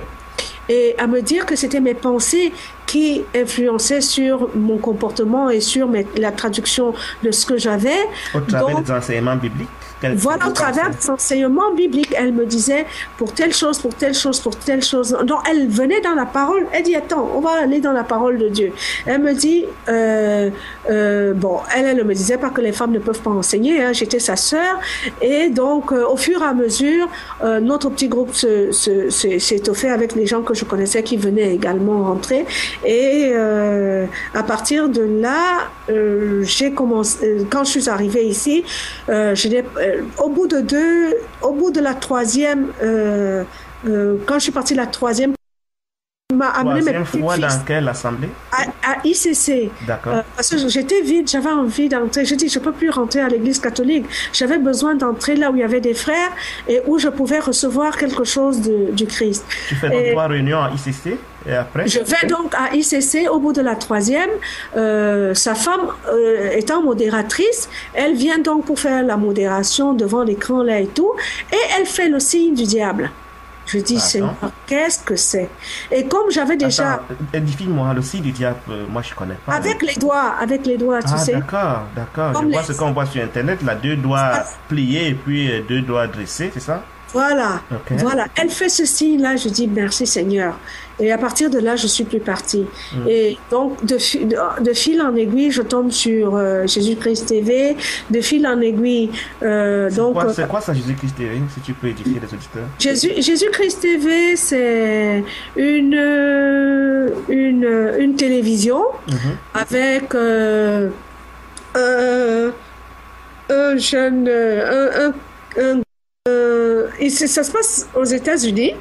et à me dire que c'était mes pensées qui influençaient sur mon comportement et sur la traduction de ce que j'avais. Au travers des enseignements bibliques. Voilà, au travers des enseignements bibliques, elle me disait pour telle chose, pour telle chose, pour telle chose. Donc, elle venait dans la parole, elle dit, attends, on va aller dans la parole de Dieu. Elle me dit, bon, elle ne me disait pas que les femmes ne peuvent pas enseigner, hein, j'étais sa sœur, et donc, au fur et à mesure, notre petit groupe s'est étoffé avec les gens que je connaissais qui venaient également rentrer, et à partir de là, j'ai commencé, quand je suis arrivée ici, au bout de la troisième, quand je suis partie la troisième, m'a amené mes petits fois fils. Dans quelle assemblée? À ICC. D'accord. Parce que j'étais vide, j'avais envie d'entrer. J'ai dit, je ne peux plus rentrer à l'église catholique. J'avais besoin d'entrer là où il y avait des frères et où je pouvais recevoir quelque chose du Christ. Tu fais donc 3 réunions à ICC et après? Je vais donc à ICC au bout de la troisième. Sa femme étant modératrice, elle vient donc pour faire la modération devant l'écran là et tout. Et elle fait le signe du diable. Je dis, Seigneur, qu'est-ce que c'est? Et comme j'avais déjà... Édifie-moi, le signe du diable, moi je connais pas. Avec les doigts, tu sais. D'accord. Je vois ce qu'on voit sur Internet, là, 2 doigts pliés et puis 2 doigts dressés, c'est ça? Voilà, voilà. Elle fait ce signe-là, je dis merci Seigneur. Et à partir de là, je suis plus partie. Et donc, de fil en aiguille, je tombe sur Jésus-Christ TV. De fil en aiguille, c'est quoi ça, Jésus-Christ TV, si tu peux édifier les auditeurs? Jésus-Christ TV, c'est une télévision avec un jeune, et ça se passe aux États-Unis.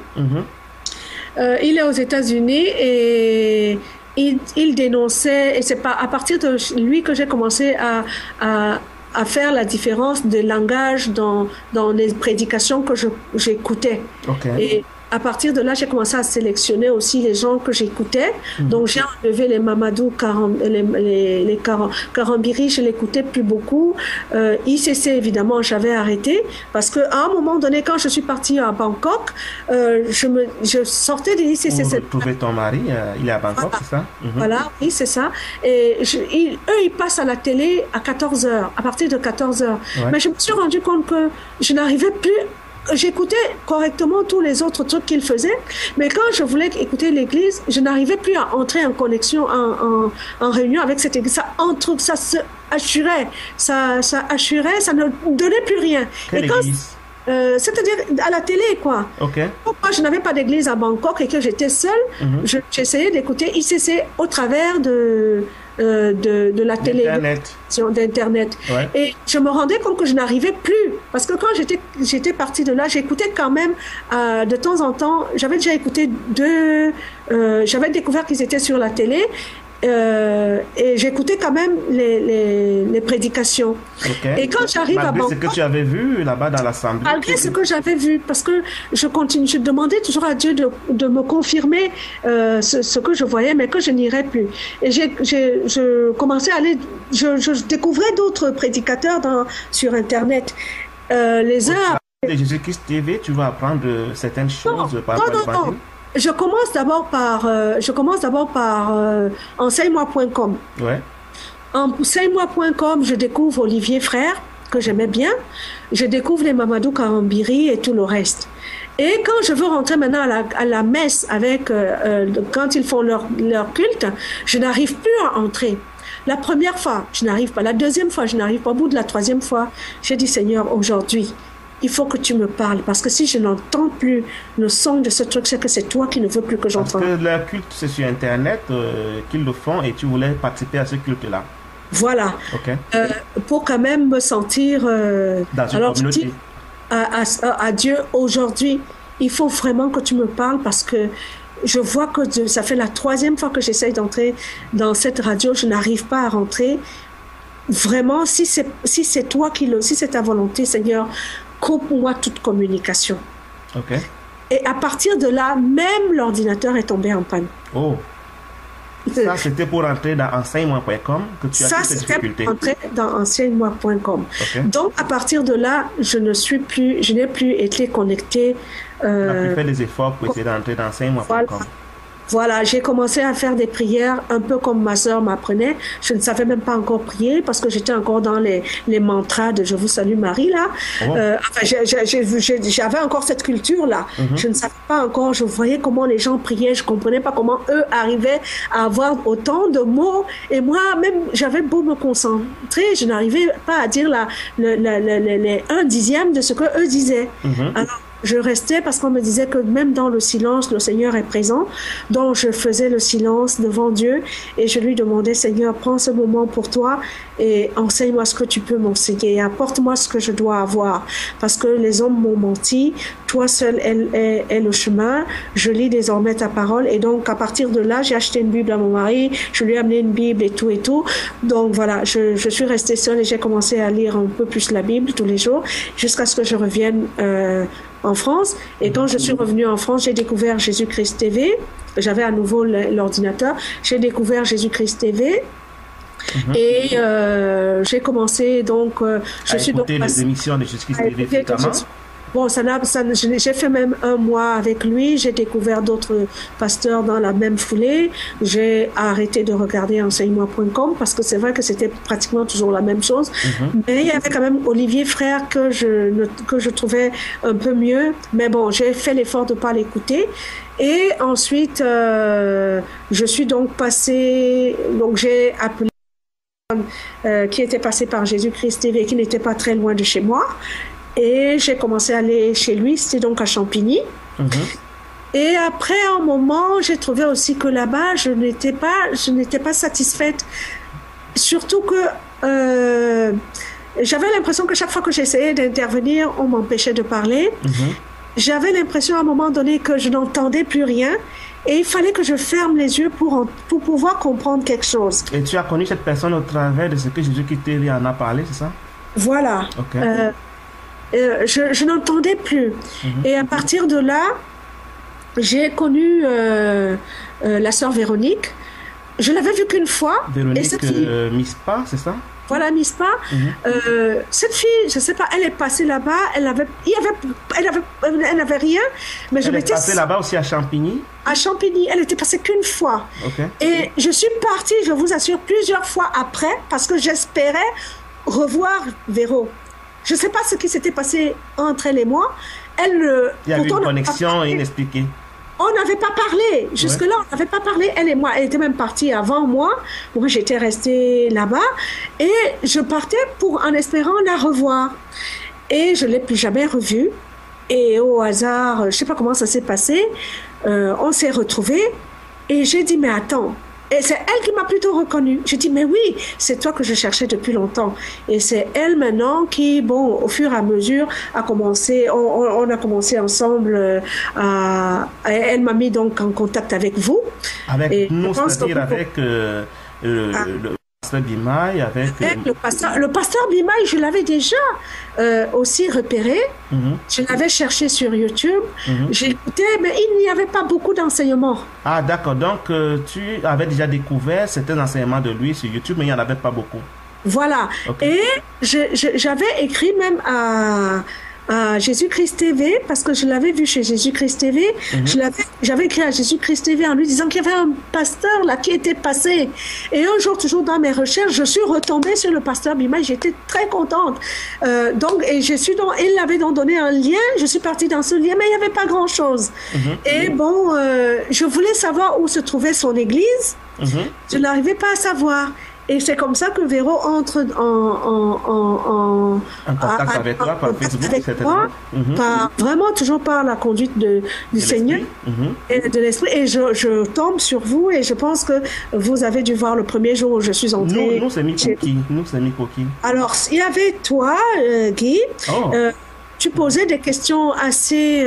Il est aux États-Unis et il dénonçait, et c'est pas à partir de lui que j'ai commencé à faire la différence de langage dans les prédications que j'écoutais. Et à partir de là, j'ai commencé à sélectionner aussi les gens que j'écoutais. Donc, j'ai enlevé les Mamadou les Karambiri, je l'écoutais plus beaucoup. ICC, évidemment, j'avais arrêté parce qu'à un moment donné, quand je suis partie à Bangkok, je sortais de ICC. Pour retrouver ton mari, il est à Bangkok, voilà. C'est ça? Voilà, oui, c'est ça. Et eux, ils passent à la télé à 14h, à partir de 14h. Ouais. Mais je me suis rendu compte que je n'arrivais plus j'écoutais correctement tous les autres trucs qu'il faisait, mais quand je voulais écouter l'église, je n'arrivais plus à entrer en connexion, en réunion avec cette église. Ça se assurait, ça assurait, ça ne donnait plus rien. Quelle église? C'est-à-dire à la télé, quoi. Ok. Pourquoi je n'avais pas d'église à Bangkok et que j'étais seule, j'essayais d'écouter ICC au travers de la télé, d'Internet. Ouais. Et je me rendais compte que je n'arrivais plus. Parce que quand j'étais partie de là, j'écoutais quand même de temps en temps. J'avais déjà écouté j'avais découvert qu'ils étaient sur la télé. Et j'écoutais quand même les prédications. Okay. Et quand j'arrive à Bangkok, ce que tu avais vu là-bas dans l'assemblée. Malgré ce que j'avais vu, parce que je demandais toujours à Dieu de me confirmer ce que je voyais, mais que je n'irais plus. Et je commençais à aller, je découvrais d'autres prédicateurs sur Internet. Les uns. De Jésus-Christ TV, tu vas apprendre certaines choses par non. Je commence d'abord par enseigne-moi.com. Ouais. Enseigne-moi.com, je découvre Olivier Frère, que j'aimais bien. Je découvre les Mamadou Karambiri et tout le reste. Et quand je veux rentrer maintenant à la messe quand ils font leur culte, je n'arrive plus à entrer. La première fois, je n'arrive pas. La deuxième fois, je n'arrive pas. Au bout de la troisième fois, j'ai dit, Seigneur, aujourd'hui, il faut que tu me parles, parce que si je n'entends plus le son de ce truc, c'est que c'est toi qui ne veux plus que j'entende. Parce que leur culte, c'est sur Internet qu'ils le font, et tu voulais participer à ce culte-là. Voilà. Okay. Pour quand même me sentir... dans une communauté. Je dis à Dieu, aujourd'hui, il faut vraiment que tu me parles, parce que je vois que ça fait la troisième fois que j'essaye d'entrer dans cette radio, je n'arrive pas à rentrer. Vraiment, si c'est toi si c'est ta volonté, Seigneur, coupe-moi toute communication. Ok. Et à partir de là, même l'ordinateur est tombé en panne. Oh. Ça, c'était pour entrer dans enseigne-moi.com que tu as cette difficulté. Ça, c'était pour entrer dans enseigne-moi.com. Okay. Donc, à partir de là, je n'ai plus été connectée. Tu as pu faire des efforts pour essayer d'entrer dans enseigne-moi.com. Voilà, j'ai commencé à faire des prières un peu comme ma sœur m'apprenait. Je ne savais même pas encore prier parce que j'étais encore dans les mantras de Je vous salue Marie là. Oh. J'avais encore cette culture là. Je ne savais pas encore, je voyais comment les gens priaient, je comprenais pas comment eux arrivaient à avoir autant de mots. Et moi même, j'avais beau me concentrer, je n'arrivais pas à dire les 1/10 de ce que eux disaient. Alors, je restais parce qu'on me disait que même dans le silence, le Seigneur est présent. Donc, je faisais le silence devant Dieu et je lui demandais, Seigneur, prends ce moment pour toi et enseigne-moi ce que tu peux m'enseigner. Apporte-moi ce que je dois avoir. Parce que les hommes m'ont menti. Toi seul est le chemin. Je lis désormais ta parole. Et donc, à partir de là, j'ai acheté une Bible à mon mari. Je lui ai amené une Bible et tout et tout. Donc, voilà, je suis restée seule et j'ai commencé à lire un peu plus la Bible tous les jours jusqu'à ce que je revienne en France. Et quand je suis revenue en France, j'ai découvert Jésus-Christ TV. J'avais à nouveau l'ordinateur. J'ai découvert Jésus-Christ TV. Et j'ai commencé donc... je suis donc les émissions de Jésus-Christ TV fréquemment. Bon, j'ai fait même un mois avec lui. J'ai découvert d'autres pasteurs dans la même foulée. J'ai arrêté de regarder enseigne-moi.com parce que c'est vrai que c'était pratiquement toujours la même chose. Mais il y avait quand même Olivier Frère que je trouvais un peu mieux. Mais bon, j'ai fait l'effort de ne pas l'écouter. Et ensuite, je suis donc passée... Donc, j'ai appelé qui était passé par Jésus-Christ TV, qui n'était pas très loin de chez moi. Et j'ai commencé à aller chez lui, c'était donc à Champigny. Et après un moment, j'ai trouvé aussi que là-bas, je n'étais pas satisfaite. Surtout que j'avais l'impression que chaque fois que j'essayais d'intervenir, on m'empêchait de parler. J'avais l'impression à un moment donné que je n'entendais plus rien. Et il fallait que je ferme les yeux pour pouvoir comprendre quelque chose. Et tu as connu cette personne au travers de ce que Jésus-Christ TV en a parlé, c'est ça? Voilà. Okay. Je n'entendais plus. Et à partir de là, j'ai connu la sœur Véronique. Je l'avais vue qu'une fois. Véronique et cette fille, Mispa, c'est ça? Voilà, Mispa. Cette fille, je ne sais pas, elle est passée là-bas. Elle n'avait rien. Mais elle est passée là-bas aussi à Champigny? À Champigny. Elle était passée qu'une fois. Okay. Et je suis partie, je vous assure, plusieurs fois après parce que j'espérais revoir Véro. Je ne sais pas ce qui s'était passé entre elle et moi. Il y a eu une connexion inexpliquée. On n'avait pas parlé. Jusque-là, on n'avait pas parlé, elle et moi. Elle était même partie avant moi. Moi, j'étais restée là-bas. Et je partais en espérant la revoir. Et je ne l'ai plus jamais revue. Et au hasard, je ne sais pas comment ça s'est passé, on s'est retrouvés. Et j'ai dit, mais attends. Et c'est elle qui m'a plutôt reconnue. J'ai dit, mais oui, c'est toi que je cherchais depuis longtemps. Et c'est elle maintenant qui, bon, au fur et à mesure, a commencé, on a commencé ensemble elle m'a mis donc en contact avec vous. Avec nous, c'est-à-dire avec le pasteur Bimaï, avec... Le pasteur Bimaï, je l'avais déjà aussi repéré. Je l'avais cherché sur YouTube. J'ai écouté, mais il n'y avait pas beaucoup d'enseignements. Ah, d'accord. Donc, tu avais déjà découvert certains enseignements de lui sur YouTube, mais il n'y en avait pas beaucoup. Voilà. Okay. Et j'avais écrit même à Jésus-Christ TV, parce que je l'avais vu chez Jésus-Christ TV. J'avais écrit à Jésus-Christ TV en lui disant qu'il y avait un pasteur là qui était passé. Et un jour, toujours dans mes recherches, je suis retombée sur le pasteur Bimaï. J'étais très contente. Il avait donc donné un lien. Je suis partie dans ce lien, mais il n'y avait pas grand-chose. Et bon, je voulais savoir où se trouvait son église. Je n'arrivais pas à savoir. Et c'est comme ça que Véro entre en contact avec toi par Facebook, vraiment toujours par la conduite du Seigneur et de l'Esprit. Et je tombe sur vous et je pense que vous avez dû voir le premier jour où je suis entrée. Nous c'est Mikoki. Alors, il y avait toi, Guy. Tu posais des questions assez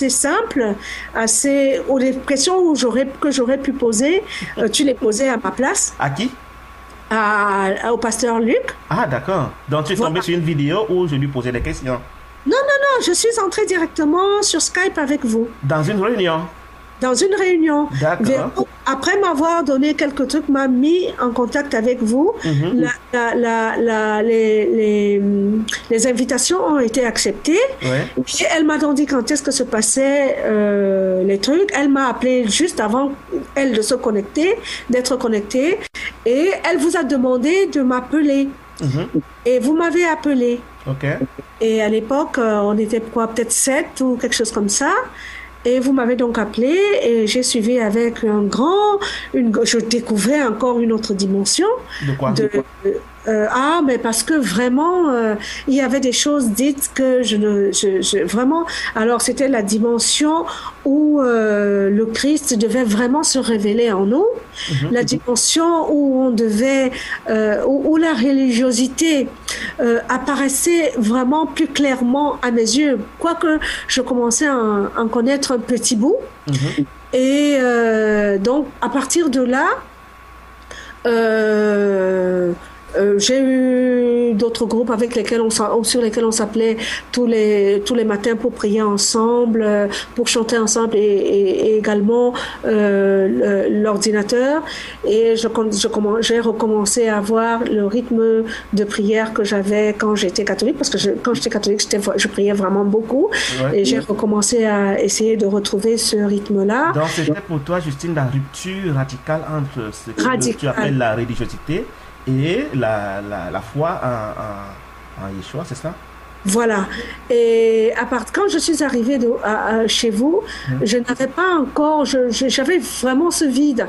simples, ou des questions que j'aurais pu poser. Tu les posais à ma place. À qui? Au pasteur Luc. Ah, d'accord. Donc tu es tombé sur une vidéo où je lui posais des questions. Non, je suis entrée directement sur Skype avec vous. Dans une réunion? Dans une réunion. D'accord. Après m'avoir donné quelques trucs, m'a mis en contact avec vous. Les invitations ont été acceptées. Et elle m'a donc dit quand est-ce que se passaient les trucs. Elle m'a appelé juste avant elle de se connecter, d'être connectée. Et elle vous a demandé de m'appeler. Et vous m'avez appelé. Et à l'époque, on était peut-être 7 ou quelque chose comme ça. Et vous m'avez donc appelé et j'ai suivi avec je découvrais encore une autre dimension. De quoi? Mais parce que vraiment, il y avait des choses dites que vraiment, alors c'était la dimension où le Christ devait vraiment se révéler en nous, la dimension où on devait, où la religiosité apparaissait vraiment plus clairement à mes yeux, quoique je commençais à en connaître un petit bout. Et donc, à partir de là, j'ai eu d'autres groupes avec lesquels sur lesquels on s'appelait tous les matins pour prier ensemble, pour chanter ensemble et également l'ordinateur. Et j'ai recommencé à avoir le rythme de prière que j'avais quand j'étais catholique, parce que quand j'étais catholique, je priais vraiment beaucoup. Et j'ai recommencé à essayer de retrouver ce rythme-là. Donc c'était pour toi, Justine, la rupture radicale entre ce que tu appelles la religiosité et la foi en Yeshua, c'est ça? Voilà. Et quand je suis arrivée chez vous, je n'avais pas encore, j'avais vraiment ce vide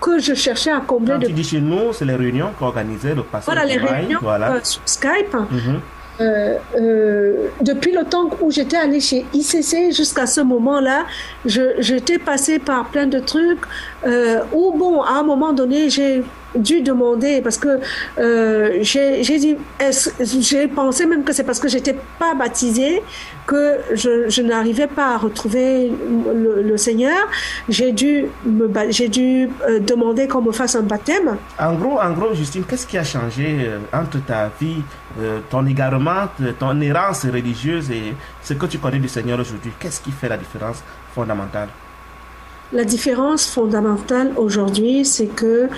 que je cherchais à combler. Quand tu dis chez nous, c'est les réunions qu'organisait le pasteur. Voilà, les réunions sur Skype. Depuis le temps où j'étais allée chez ICC jusqu'à ce moment-là, j'étais passée par plein de trucs où, bon, à un moment donné, j'ai dû demander parce que j'ai pensé même que c'est parce que j'étais pas baptisée que je n'arrivais pas à retrouver le Seigneur. J'ai dû demander qu'on me fasse un baptême. En gros, Justine, qu'est-ce qui a changé entre ta vie, ton égarement, ton errance religieuse et ce que tu connais du Seigneur aujourd'hui? Qu'est-ce qui fait la différence fondamentale? La différence fondamentale aujourd'hui, c'est que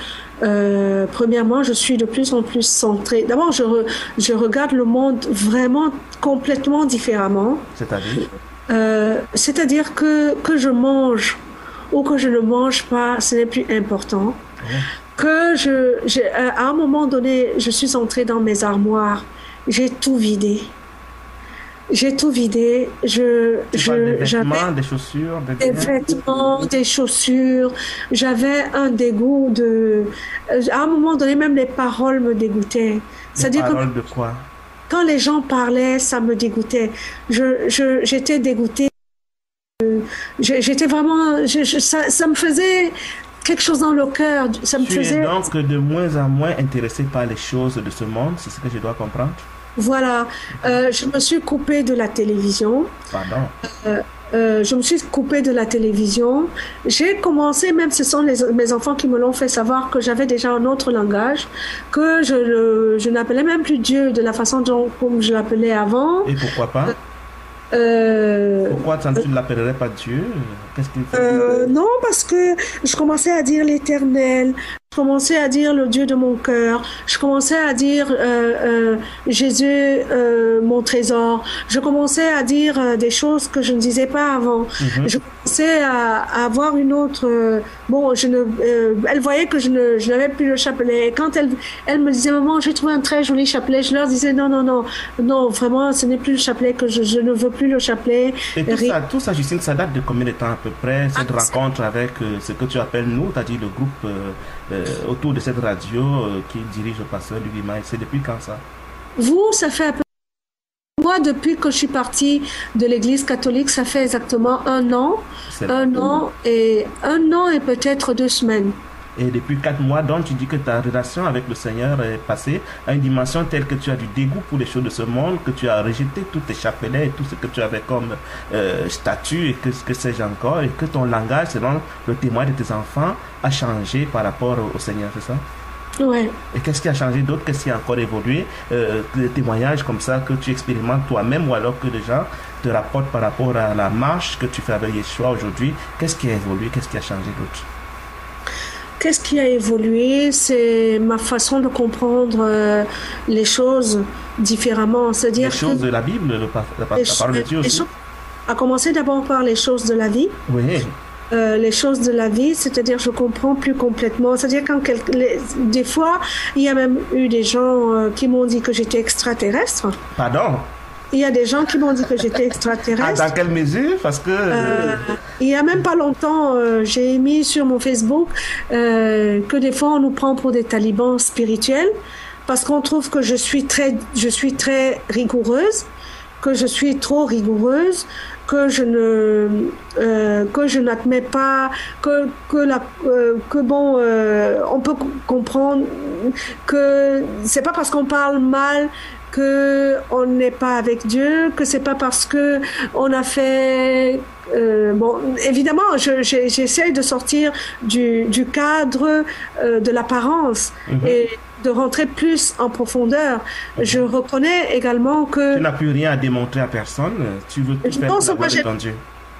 premièrement, je suis de plus en plus centrée. D'abord, je regarde le monde vraiment complètement différemment. C'est-à-dire? C'est-à-dire que je mange ou que je ne mange pas, ce n'est plus important. À un moment donné, je suis entrée dans mes armoires, j'ai tout vidé. J'ai tout vidé. Tu parles des J'avais vêtements, des chaussures, des des biens. vêtements, des chaussures. J'avais un dégoût de. À un moment donné, même les paroles me dégoûtaient. Des C'est-à-dire que paroles de quoi? quand les gens parlaient, ça me dégoûtait. J'étais dégoûtée. J'étais vraiment. Ça me faisait quelque chose dans le cœur. Ça me Tu es faisait. donc de moins en moins intéressé par les choses de ce monde, c'est ce que je dois comprendre? Voilà. Je me suis coupée de la télévision. Pardon. Je me suis coupée de la télévision. J'ai commencé, même ce sont mes enfants qui me l'ont fait savoir, que j'avais déjà un autre langage, que je n'appelais même plus Dieu de la façon comme je l'appelais avant. Et pourquoi pas? Euh, Pourquoi tu ne l'appellerais pas Dieu? Qu'est-ce qu'il fait? non, parce que je commençais à dire l'Éternel, je commençais à dire le Dieu de mon cœur, je commençais à dire Jésus, mon trésor, je commençais à dire des choses que je ne disais pas avant. Je commençais à avoir une autre... bon, elle voyait que je n'avais plus le chapelet. Et quand elle me disait, maman, j'ai trouvé un très joli chapelet, je leur disais, non, non, non, non, vraiment, ce n'est plus le chapelet que je ne veux plus le chapelet. Et tout ça, Justine, ça date de combien de temps à peu près, cette rencontre avec ce que tu appelles nous, c'est-à-dire le groupe autour de cette radio qui dirige le pasteur Louis Maï, c'est depuis quand ça? Vous, ça fait un peu... Moi, depuis que je suis partie de l'Église catholique, ça fait exactement un an et peut-être 2 semaines. Et depuis 4 mois, donc tu dis que ta relation avec le Seigneur est passée à une dimension telle que tu as du dégoût pour les choses de ce monde, que tu as rejeté tous tes chapelets et tout ce que tu avais comme statut et que sais-je encore, et que ton langage, selon le témoin de tes enfants, a changé par rapport au Seigneur, c'est ça? Ouais. Et qu'est-ce qui a changé d'autre? Qu'est-ce qui a encore évolué? Des témoignages comme ça que tu expérimentes toi-même ou alors que les gens te rapportent par rapport à la marche que tu fais avec Yeshua aujourd'hui. Qu'est-ce qui a évolué? Qu'est-ce qui a changé d'autre? Qu'est-ce qui a évolué? C'est ma façon de comprendre les choses différemment. C'est-à-dire les choses de la Bible, la parole de Dieu aussi. À commencer d'abord par les choses de la vie. Oui. Les choses de la vie, c'est-à-dire je comprends plus complètement. C'est-à-dire des fois, il y a même eu des gens qui m'ont dit que j'étais extraterrestre. Pardon? Il y a des gens qui m'ont dit que j'étais extraterrestre. Dans quelle mesure? Parce que... il y a même pas longtemps, j'ai mis sur mon Facebook que des fois on nous prend pour des talibans spirituels parce qu'on trouve que je suis très rigoureuse, que je suis trop rigoureuse, que je n'admets pas on peut comprendre que c'est pas parce qu'on parle mal que on n'est pas avec Dieu, que c'est pas parce que on a fait bon, évidemment, j'essaie de sortir du cadre de l'apparence et de rentrer plus en profondeur. Je reconnais également que... Tu n'as plus rien à démontrer à personne. Tu veux tout faire pour la gloire de ton Dieu.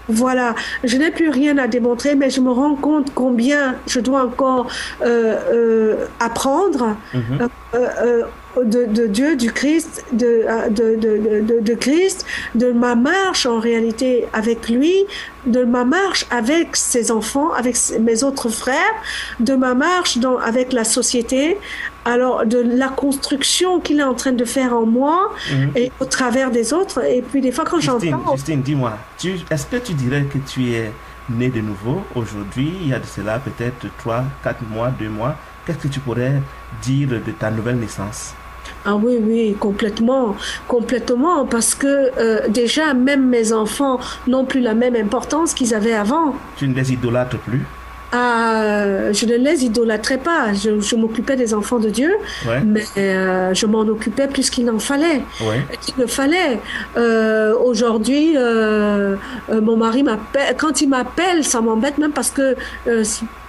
Voilà, je n'ai plus rien à démontrer, mais je me rends compte combien je dois encore apprendre de Dieu, du Christ, de Christ, de ma marche en réalité avec lui, de ma marche avec ses enfants, avec mes autres frères, de ma marche avec la société, alors de la construction qu'il est en train de faire en moi et au travers des autres. Et puis des fois quand j'entends... Justine, dis-moi, est-ce que tu dirais que tu es né de nouveau aujourd'hui, il y a de cela peut-être 3, 4 mois, 2 mois? Qu'est-ce que tu pourrais dire de ta nouvelle naissance? Ah oui, oui, complètement, parce que déjà, même mes enfants n'ont plus la même importance qu'ils avaient avant. Tu ne les idolâtres plus? Je ne les idolâtrais pas. Je m'occupais des enfants de Dieu, mais je m'en occupais plus qu'il n'en fallait. Qu'il ne fallait. Aujourd'hui, mon mari m'appelle. Quand il m'appelle, ça m'embête même parce que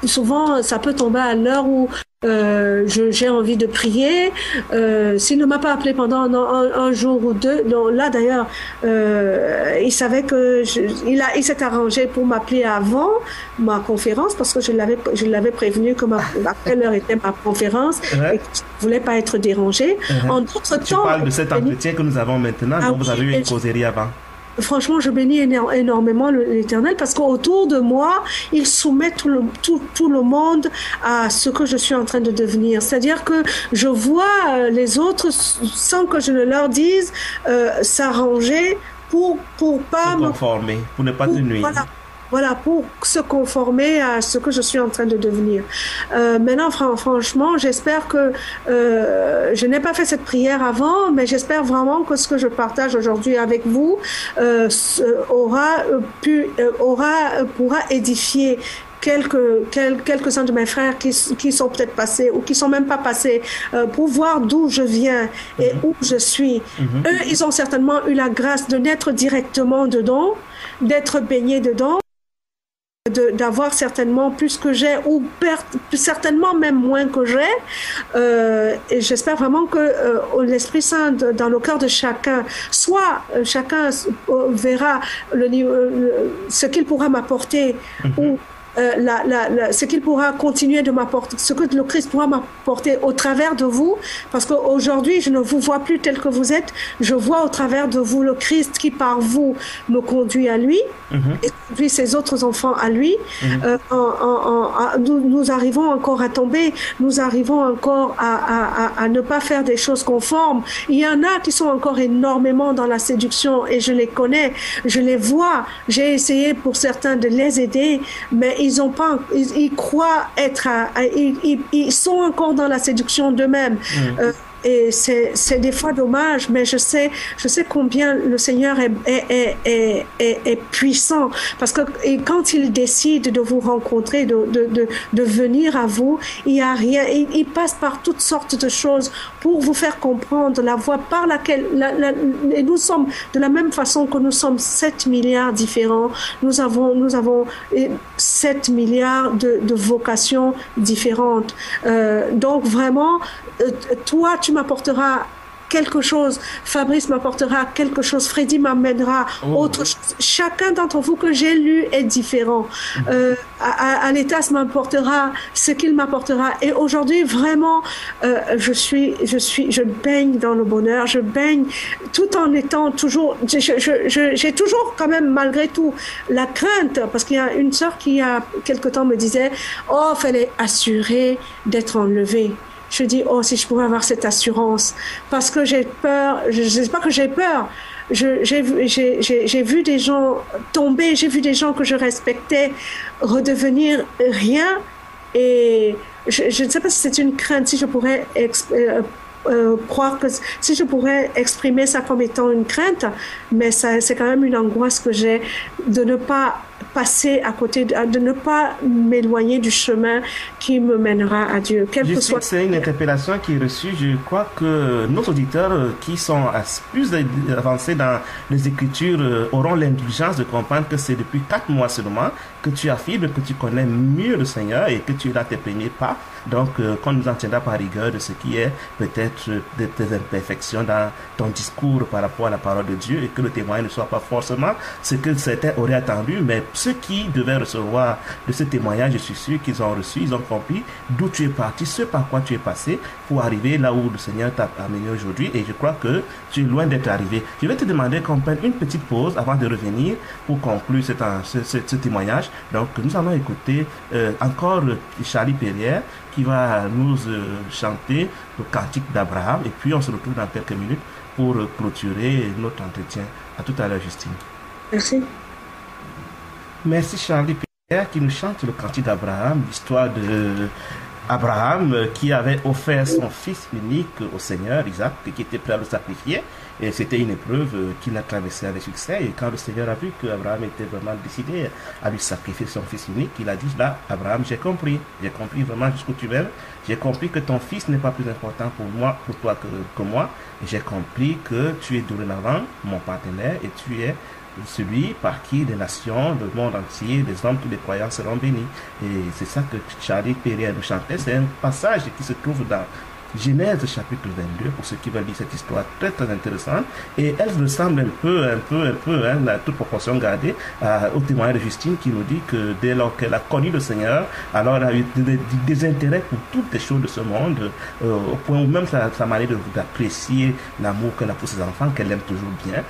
souvent, ça peut tomber à l'heure où j'ai envie de prier. S'il ne m'a pas appelé pendant un jour ou deux, donc là d'ailleurs, il savait que il s'est arrangé pour m'appeler avant ma conférence parce que je l'avais prévenu que à quelle heure était ma conférence et que je ne voulais pas être dérangée. En d'autres temps, tu parles de cet entretien que nous avons maintenant, dont vous avez eu une causerie avant. franchement, je bénis énormément l'Éternel parce qu'autour de moi, il soumet tout le monde à ce que je suis en train de devenir. C'est-à-dire que je vois les autres sans que je ne leur dise s'arranger pour pas se conformer, pour ne pas te nuire. Voilà, pour se conformer à ce que je suis en train de devenir. Maintenant, franchement, j'espère que je n'ai pas fait cette prière avant, mais j'espère vraiment que ce que je partage aujourd'hui avec vous pourra édifier quelques-uns de mes frères qui sont peut-être passés ou qui sont même pas passés pour voir d'où je viens et où je suis. Eux, ils ont certainement eu la grâce de naître directement dedans, d'être baignés dedans, d'avoir certainement plus que j'ai ou certainement même moins que j'ai, et j'espère vraiment que l'Esprit Saint dans le cœur de chacun, soit chacun verra ce qu'il pourra m'apporter ou ce qu'il pourra continuer de m'apporter, ce que le Christ pourra m'apporter au travers de vous, parce qu'aujourd'hui, je ne vous vois plus tel que vous êtes, je vois au travers de vous le Christ qui, par vous, me conduit à lui, et conduit ses autres enfants à lui. Nous arrivons encore à tomber, nous arrivons encore à ne pas faire des choses conformes. Il y en a qui sont encore énormément dans la séduction, et je les connais, je les vois, j'ai essayé pour certains de les aider, mais ils croient être, ils sont encore dans la séduction d'eux-mêmes. Et c'est des fois dommage, mais je sais combien le Seigneur est puissant, parce que quand il décide de vous rencontrer, de venir à vous, il y a rien, il passe par toutes sortes de choses pour vous faire comprendre la voie par laquelle et nous sommes de la même façon que nous sommes 7 milliards différents, nous avons 7 milliards de vocations différentes. Donc vraiment, toi tu m'apporteras quelque chose, Fabrice m'apportera quelque chose, Freddy m'amènera autre chose. Chacun d'entre vous que j'ai lu est différent. Aletas m'apportera ce qu'il m'apportera. Et aujourd'hui, vraiment, je baigne dans le bonheur, je baigne tout en étant toujours, j'ai toujours quand même, malgré tout, la crainte, parce qu'il y a une sœur qui, il y a quelque temps, me disait, oh, fallait assurer d'être enlevée. Je dis, oh, si je pouvais avoir cette assurance, parce que j'ai peur, je ne sais pas que j'ai peur, j'ai vu des gens tomber, j'ai vu des gens que je respectais redevenir rien, et je ne sais pas si c'est une crainte, si je pourrais croire que si je pourrais exprimer ça comme étant une crainte, mais c'est quand même une angoisse que j'ai de ne pas passer à côté, de ne pas m'éloigner du chemin qui me mènera à Dieu. C'est une interpellation qui est reçue. Je crois que nos auditeurs qui sont plus avancés dans les Écritures auront l'indulgence de comprendre que c'est depuis 4 mois seulement que tu affirmes que tu connais mieux le Seigneur et que tu l'as t'imprégné pas. Donc, qu'on nous en tiendra par rigueur de ce qui est peut-être des imperfections dans ton discours par rapport à la parole de Dieu, et que le témoignage ne soit pas forcément ce que certains auraient attendu, mais ceux qui devaient recevoir de ce témoignage, je suis sûr qu'ils ont reçu, ils ont compris d'où tu es parti, ce par quoi tu es passé pour arriver là où le Seigneur t'a amené aujourd'hui, et je crois que tu es loin d'être arrivé. Je vais te demander qu'on prenne une petite pause avant de revenir pour conclure ce témoignage. Donc, nous allons écouter encore Charlie Perrière qui va nous chanter le cantique d'Abraham, et puis on se retrouve dans quelques minutes pour clôturer notre entretien. À tout à l'heure, Justine. Merci. Merci Charlie Pierre qui nous chante le cantique d'Abraham, l'histoire de Abraham qui avait offert son fils unique au Seigneur, Isaac, qui était prêt à le sacrifier. Et c'était une épreuve qu'il a traversée avec succès. Et quand le Seigneur a vu qu'Abraham était vraiment décidé à lui sacrifier son fils unique, il a dit, là, Abraham, j'ai compris vraiment jusqu'où tu veux. J'ai compris que ton fils n'est pas plus important pour toi que moi. Et j'ai compris que tu es dorénavant mon partenaire et tu es celui par qui les nations, le monde entier, les hommes, tous les croyants seront bénis. Et c'est ça que Charlie Perrier nous chantait. C'est un passage qui se trouve dans Genèse chapitre 22, pour ceux qui veulent lire cette histoire très très intéressante. Et elle ressemble un peu, à toute proportion gardée, au témoignage de Justine qui nous dit que dès lors qu'elle a connu le Seigneur, alors elle a eu des intérêts pour toutes les choses de ce monde, au point où même sa manière d'apprécier l'amour qu'elle a pour ses enfants, qu'elle aime toujours bien,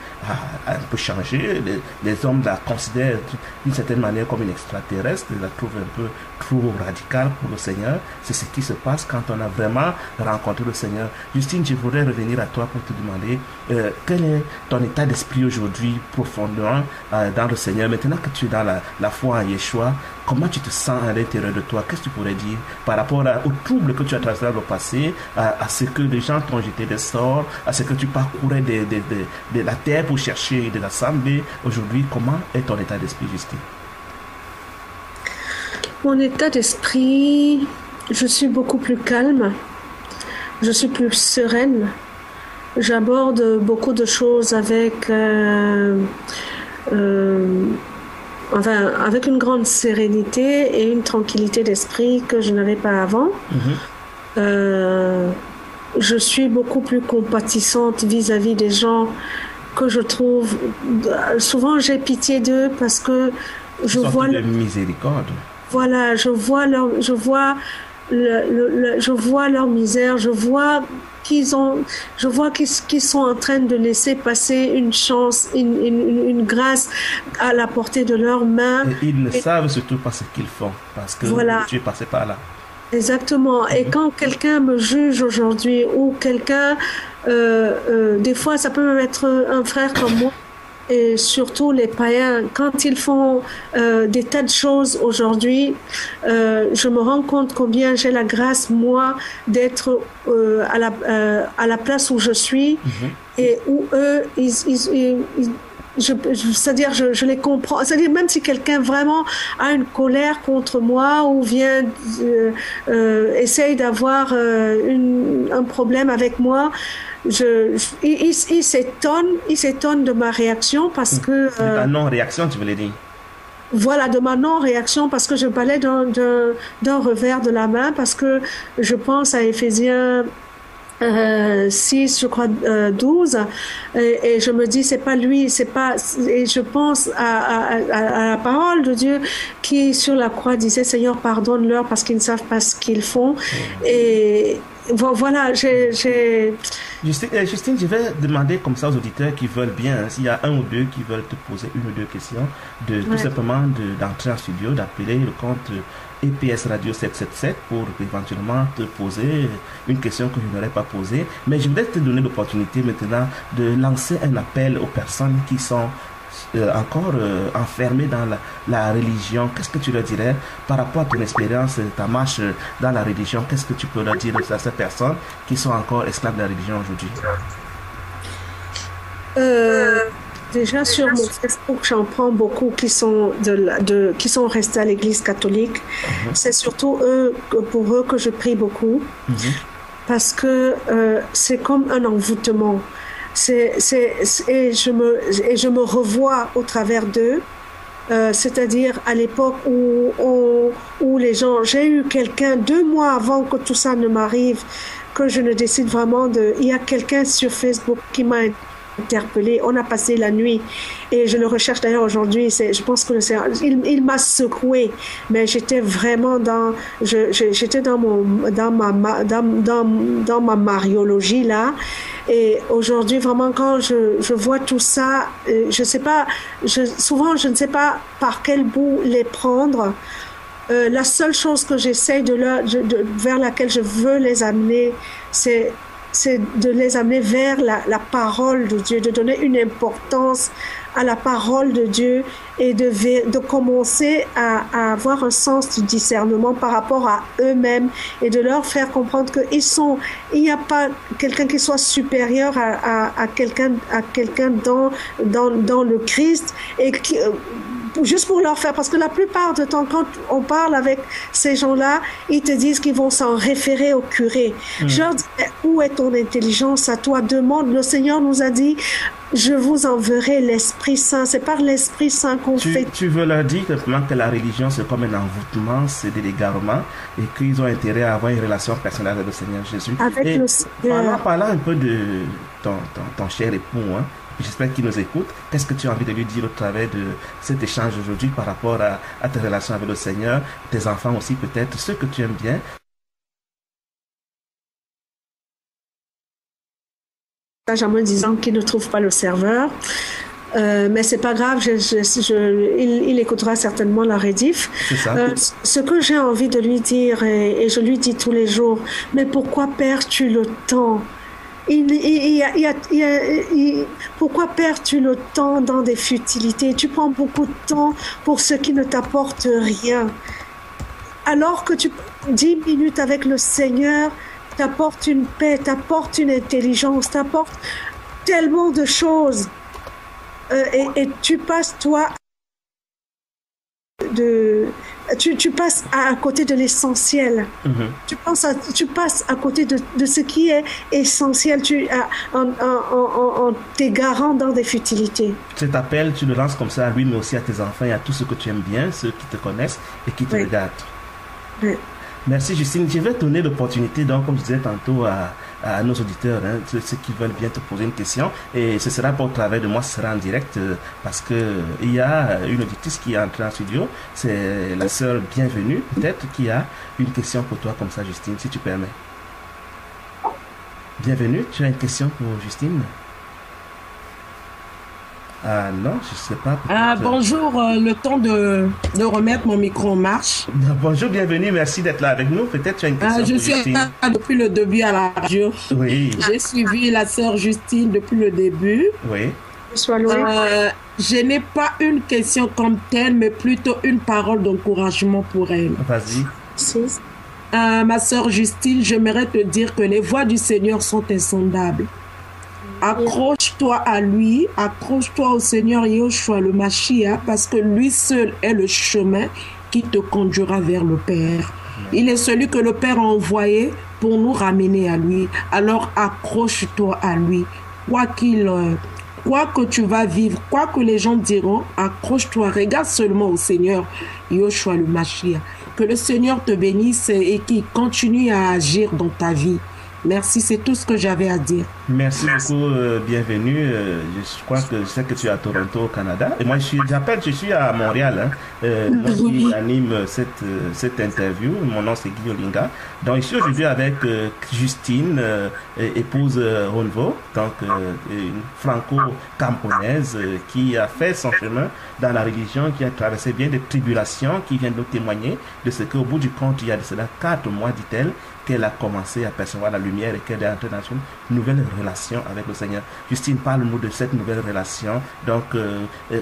a un peu changé. Les hommes la considèrent d'une certaine manière comme une extraterrestre, ils la trouvent un peu trop radicale pour le Seigneur. C'est ce qui se passe quand on a vraiment rencontré le Seigneur. Justine, je voudrais revenir à toi pour te demander quel est ton état d'esprit aujourd'hui profondément dans le Seigneur. Maintenant que tu es dans la foi en Yeshua, comment tu te sens à l'intérieur de toi? Qu'est-ce que tu pourrais dire par rapport aux troubles que tu as traversés dans le passé, à ce que les gens t'ont jeté des sorts, à ce que tu parcourais de la terre pour chercher des assemblées? Aujourd'hui, comment est ton état d'esprit, Justine? Mon état d'esprit, je suis beaucoup plus calme, je suis plus sereine, j'aborde beaucoup de choses avec une grande sérénité et une tranquillité d'esprit que je n'avais pas avant. Je suis beaucoup plus compatissante vis-à-vis des gens que je trouve... Souvent, j'ai pitié d'eux parce que je vois... de miséricorde. Voilà, je vois leur misère, je vois qu'ils sont en train de laisser passer une chance, une grâce à la portée de leurs mains. Et ils ne savent surtout pas ce qu'ils font, parce que tu es passé par là. Exactement. Et quand quelqu'un me juge aujourd'hui, ou quelqu'un, des fois ça peut même être un frère comme moi, et surtout les païens, quand ils font des tas de choses aujourd'hui, je me rends compte combien j'ai la grâce, moi, d'être à la place où je suis, et où eux, c'est-à-dire, je les comprends. C'est-à-dire, même si quelqu'un vraiment a une colère contre moi ou vient essaye d'avoir un problème avec moi, il s'étonne de ma réaction parce que... de ta non-réaction, tu voulais dire? Voilà, de ma non-réaction, parce que je parlais d'un revers de la main, parce que je pense à Éphésiens 6, je crois 12, et je me dis c'est pas lui, et je pense à la parole de Dieu qui sur la croix disait Seigneur pardonne-leur parce qu'ils ne savent pas ce qu'ils font. Et voilà, Justine, je vais demander comme ça aux auditeurs qui veulent bien, s'il y a un ou deux qui veulent te poser une ou deux questions, tout simplement d'entrer en studio, d'appeler le compte EPS Radio 777 pour éventuellement te poser une question que je n'aurais pas posée. Mais je voudrais te donner l'opportunité maintenant de lancer un appel aux personnes qui sont encore enfermées dans la religion. Qu'est-ce que tu leur dirais par rapport à ton expérience, ta marche dans la religion? Qu'est-ce que tu peux leur dire à ces personnes qui sont encore esclaves de la religion aujourd'hui? Déjà sur mon Facebook, j'en prends beaucoup qui sont qui sont restés à l'Église catholique. C'est surtout pour eux que je prie beaucoup, parce que c'est comme un envoûtement. Et je me revois au travers d'eux. C'est-à-dire à l'époque où les gens... J'ai eu quelqu'un 2 mois avant que tout ça ne m'arrive, que je ne décide vraiment de... Il y a quelqu'un sur Facebook qui m'a interpellé. On a passé la nuit et je le recherche d'ailleurs aujourd'hui. Je pense que il m'a secoué, mais j'étais vraiment j'étais dans ma mariologie là. Et aujourd'hui vraiment quand je vois tout ça, je sais pas. Souvent je ne sais pas par quel bout les prendre. La seule chose que j'essaye vers laquelle je veux les amener, c'est de les amener vers la parole de Dieu, de donner une importance à la parole de Dieu et de commencer à avoir un sens du discernement par rapport à eux-mêmes et de leur faire comprendre il n'y a pas quelqu'un qui soit supérieur à quelqu'un dans le Christ et juste pour leur faire, parce que la plupart du temps, quand on parle avec ces gens-là, ils te disent qu'ils vont s'en référer au curé. Je leur dis, où est ton intelligence à toi? Demande, le Seigneur nous a dit, je vous enverrai l'Esprit Saint. C'est par l'Esprit Saint qu'on fait. Tu veux leur dire simplement que la religion, c'est comme un envoûtement, c'est des égarements, et qu'ils ont intérêt à avoir une relation personnelle avec le Seigneur Jésus. Avec le Seigneur. Parlant un peu de ton cher époux, hein, j'espère qu'il nous écoute. Qu'est-ce que tu as envie de lui dire au travers de cet échange aujourd'hui par rapport à tes relations avec le Seigneur, tes enfants aussi peut-être, ceux que tu aimes bien? En me disant qu'il ne trouve pas le serveur. Mais c'est pas grave, il écoutera certainement la rediff. Ce que j'ai envie de lui dire, et je lui dis tous les jours, mais pourquoi perds-tu le temps? Pourquoi perds-tu le temps dans des futilités? Tu prends beaucoup de temps pour ce qui ne t'apporte rien. Alors que 10 minutes avec le Seigneur t'apporte une paix, t'apporte une intelligence, t'apporte tellement de choses. Et tu passes, toi, tu passes à côté de l'essentiel. Tu passes à côté de ce qui est essentiel en t'égarant dans des futilités. Cet appel, tu le lances comme ça à lui, mais aussi à tes enfants et à tous ceux que tu aimes bien, ceux qui te connaissent et qui te regardent. Oui. Merci Justine. Je vais donner l'opportunité, donc, comme je disais tantôt, à nos auditeurs, hein, ceux qui veulent bien te poser une question. Et ce sera pas au travers de moi, ce sera en direct parce que il y a une auditrice qui est entrée en studio. C'est la sœur Bienvenue, peut-être, qui a une question pour toi comme ça, Justine, si tu permets. Bienvenue, tu as une question pour Justine? Ah non, je sais pas. Bonjour, le temps de remettre mon micro en marche. Bonjour, bienvenue, merci d'être là avec nous. Peut-être tu as une question je suis là depuis le début à la radio. Oui. J'ai suivi la sœur Justine depuis le début. Oui. Je n'ai pas une question comme telle, mais plutôt une parole d'encouragement pour elle. Vas-y. Ma sœur Justine, j'aimerais te dire que les voies du Seigneur sont insondables. Accroche-toi à lui, accroche-toi au Seigneur Yahushua le Mashiach, parce que lui seul est le chemin qui te conduira vers le Père. Il est celui que le Père a envoyé pour nous ramener à lui. Alors accroche-toi à lui. Quoi que tu vas vivre, quoi que les gens diront, accroche-toi, regarde seulement au Seigneur Yahushua le Mashiach. Que le Seigneur te bénisse et qu'il continue à agir dans ta vie. Merci, c'est tout ce que j'avais à dire. Merci beaucoup, bienvenue. Je sais que tu es à Toronto, au Canada. Et moi, je suis à Montréal. Moi qui anime cette interview. Mon nom, c'est Guy Olinga. Donc, je suis aujourd'hui avec Justine, épouse Ronvo, donc une franco-camerounaise qui a fait son chemin dans la religion, qui a traversé bien des tribulations, qui vient de nous témoigner de ce qu'au bout du compte, il y a de cela 4 mois, dit-elle, qu'elle a commencé à percevoir la lumière et qu'elle est entrée dans une nouvelle relation avec le Seigneur. Justine, parle-nous de cette nouvelle relation. Donc,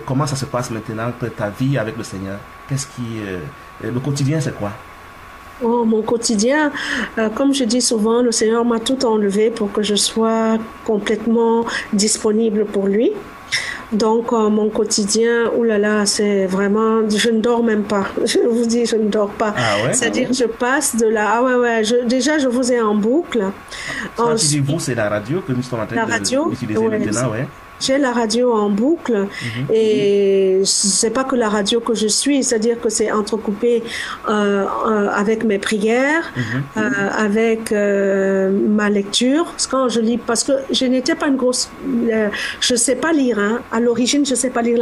comment ça se passe maintenant, ta vie avec le Seigneur? Le quotidien, c'est quoi? Oh, mon quotidien, comme je dis souvent, le Seigneur m'a tout enlevé pour que je sois complètement disponible pour lui. Donc, mon quotidien, c'est vraiment, je ne dors même pas. Je vous dis, je ne dors pas. Ah ouais? C'est-à-dire, je passe de là. Ah ouais. Déjà, je vous ai en boucle. Quand tu dis vous, c'est la radio que nous sommes en train d'utiliser maintenant, ouais. J'ai la radio en boucle et c'est pas que la radio que je suis, c'est-à-dire que c'est entrecoupé avec mes prières, avec ma lecture. Quand je lis, parce que je n'étais pas une grosse, je sais pas lire. Hein. À l'origine, je sais pas lire.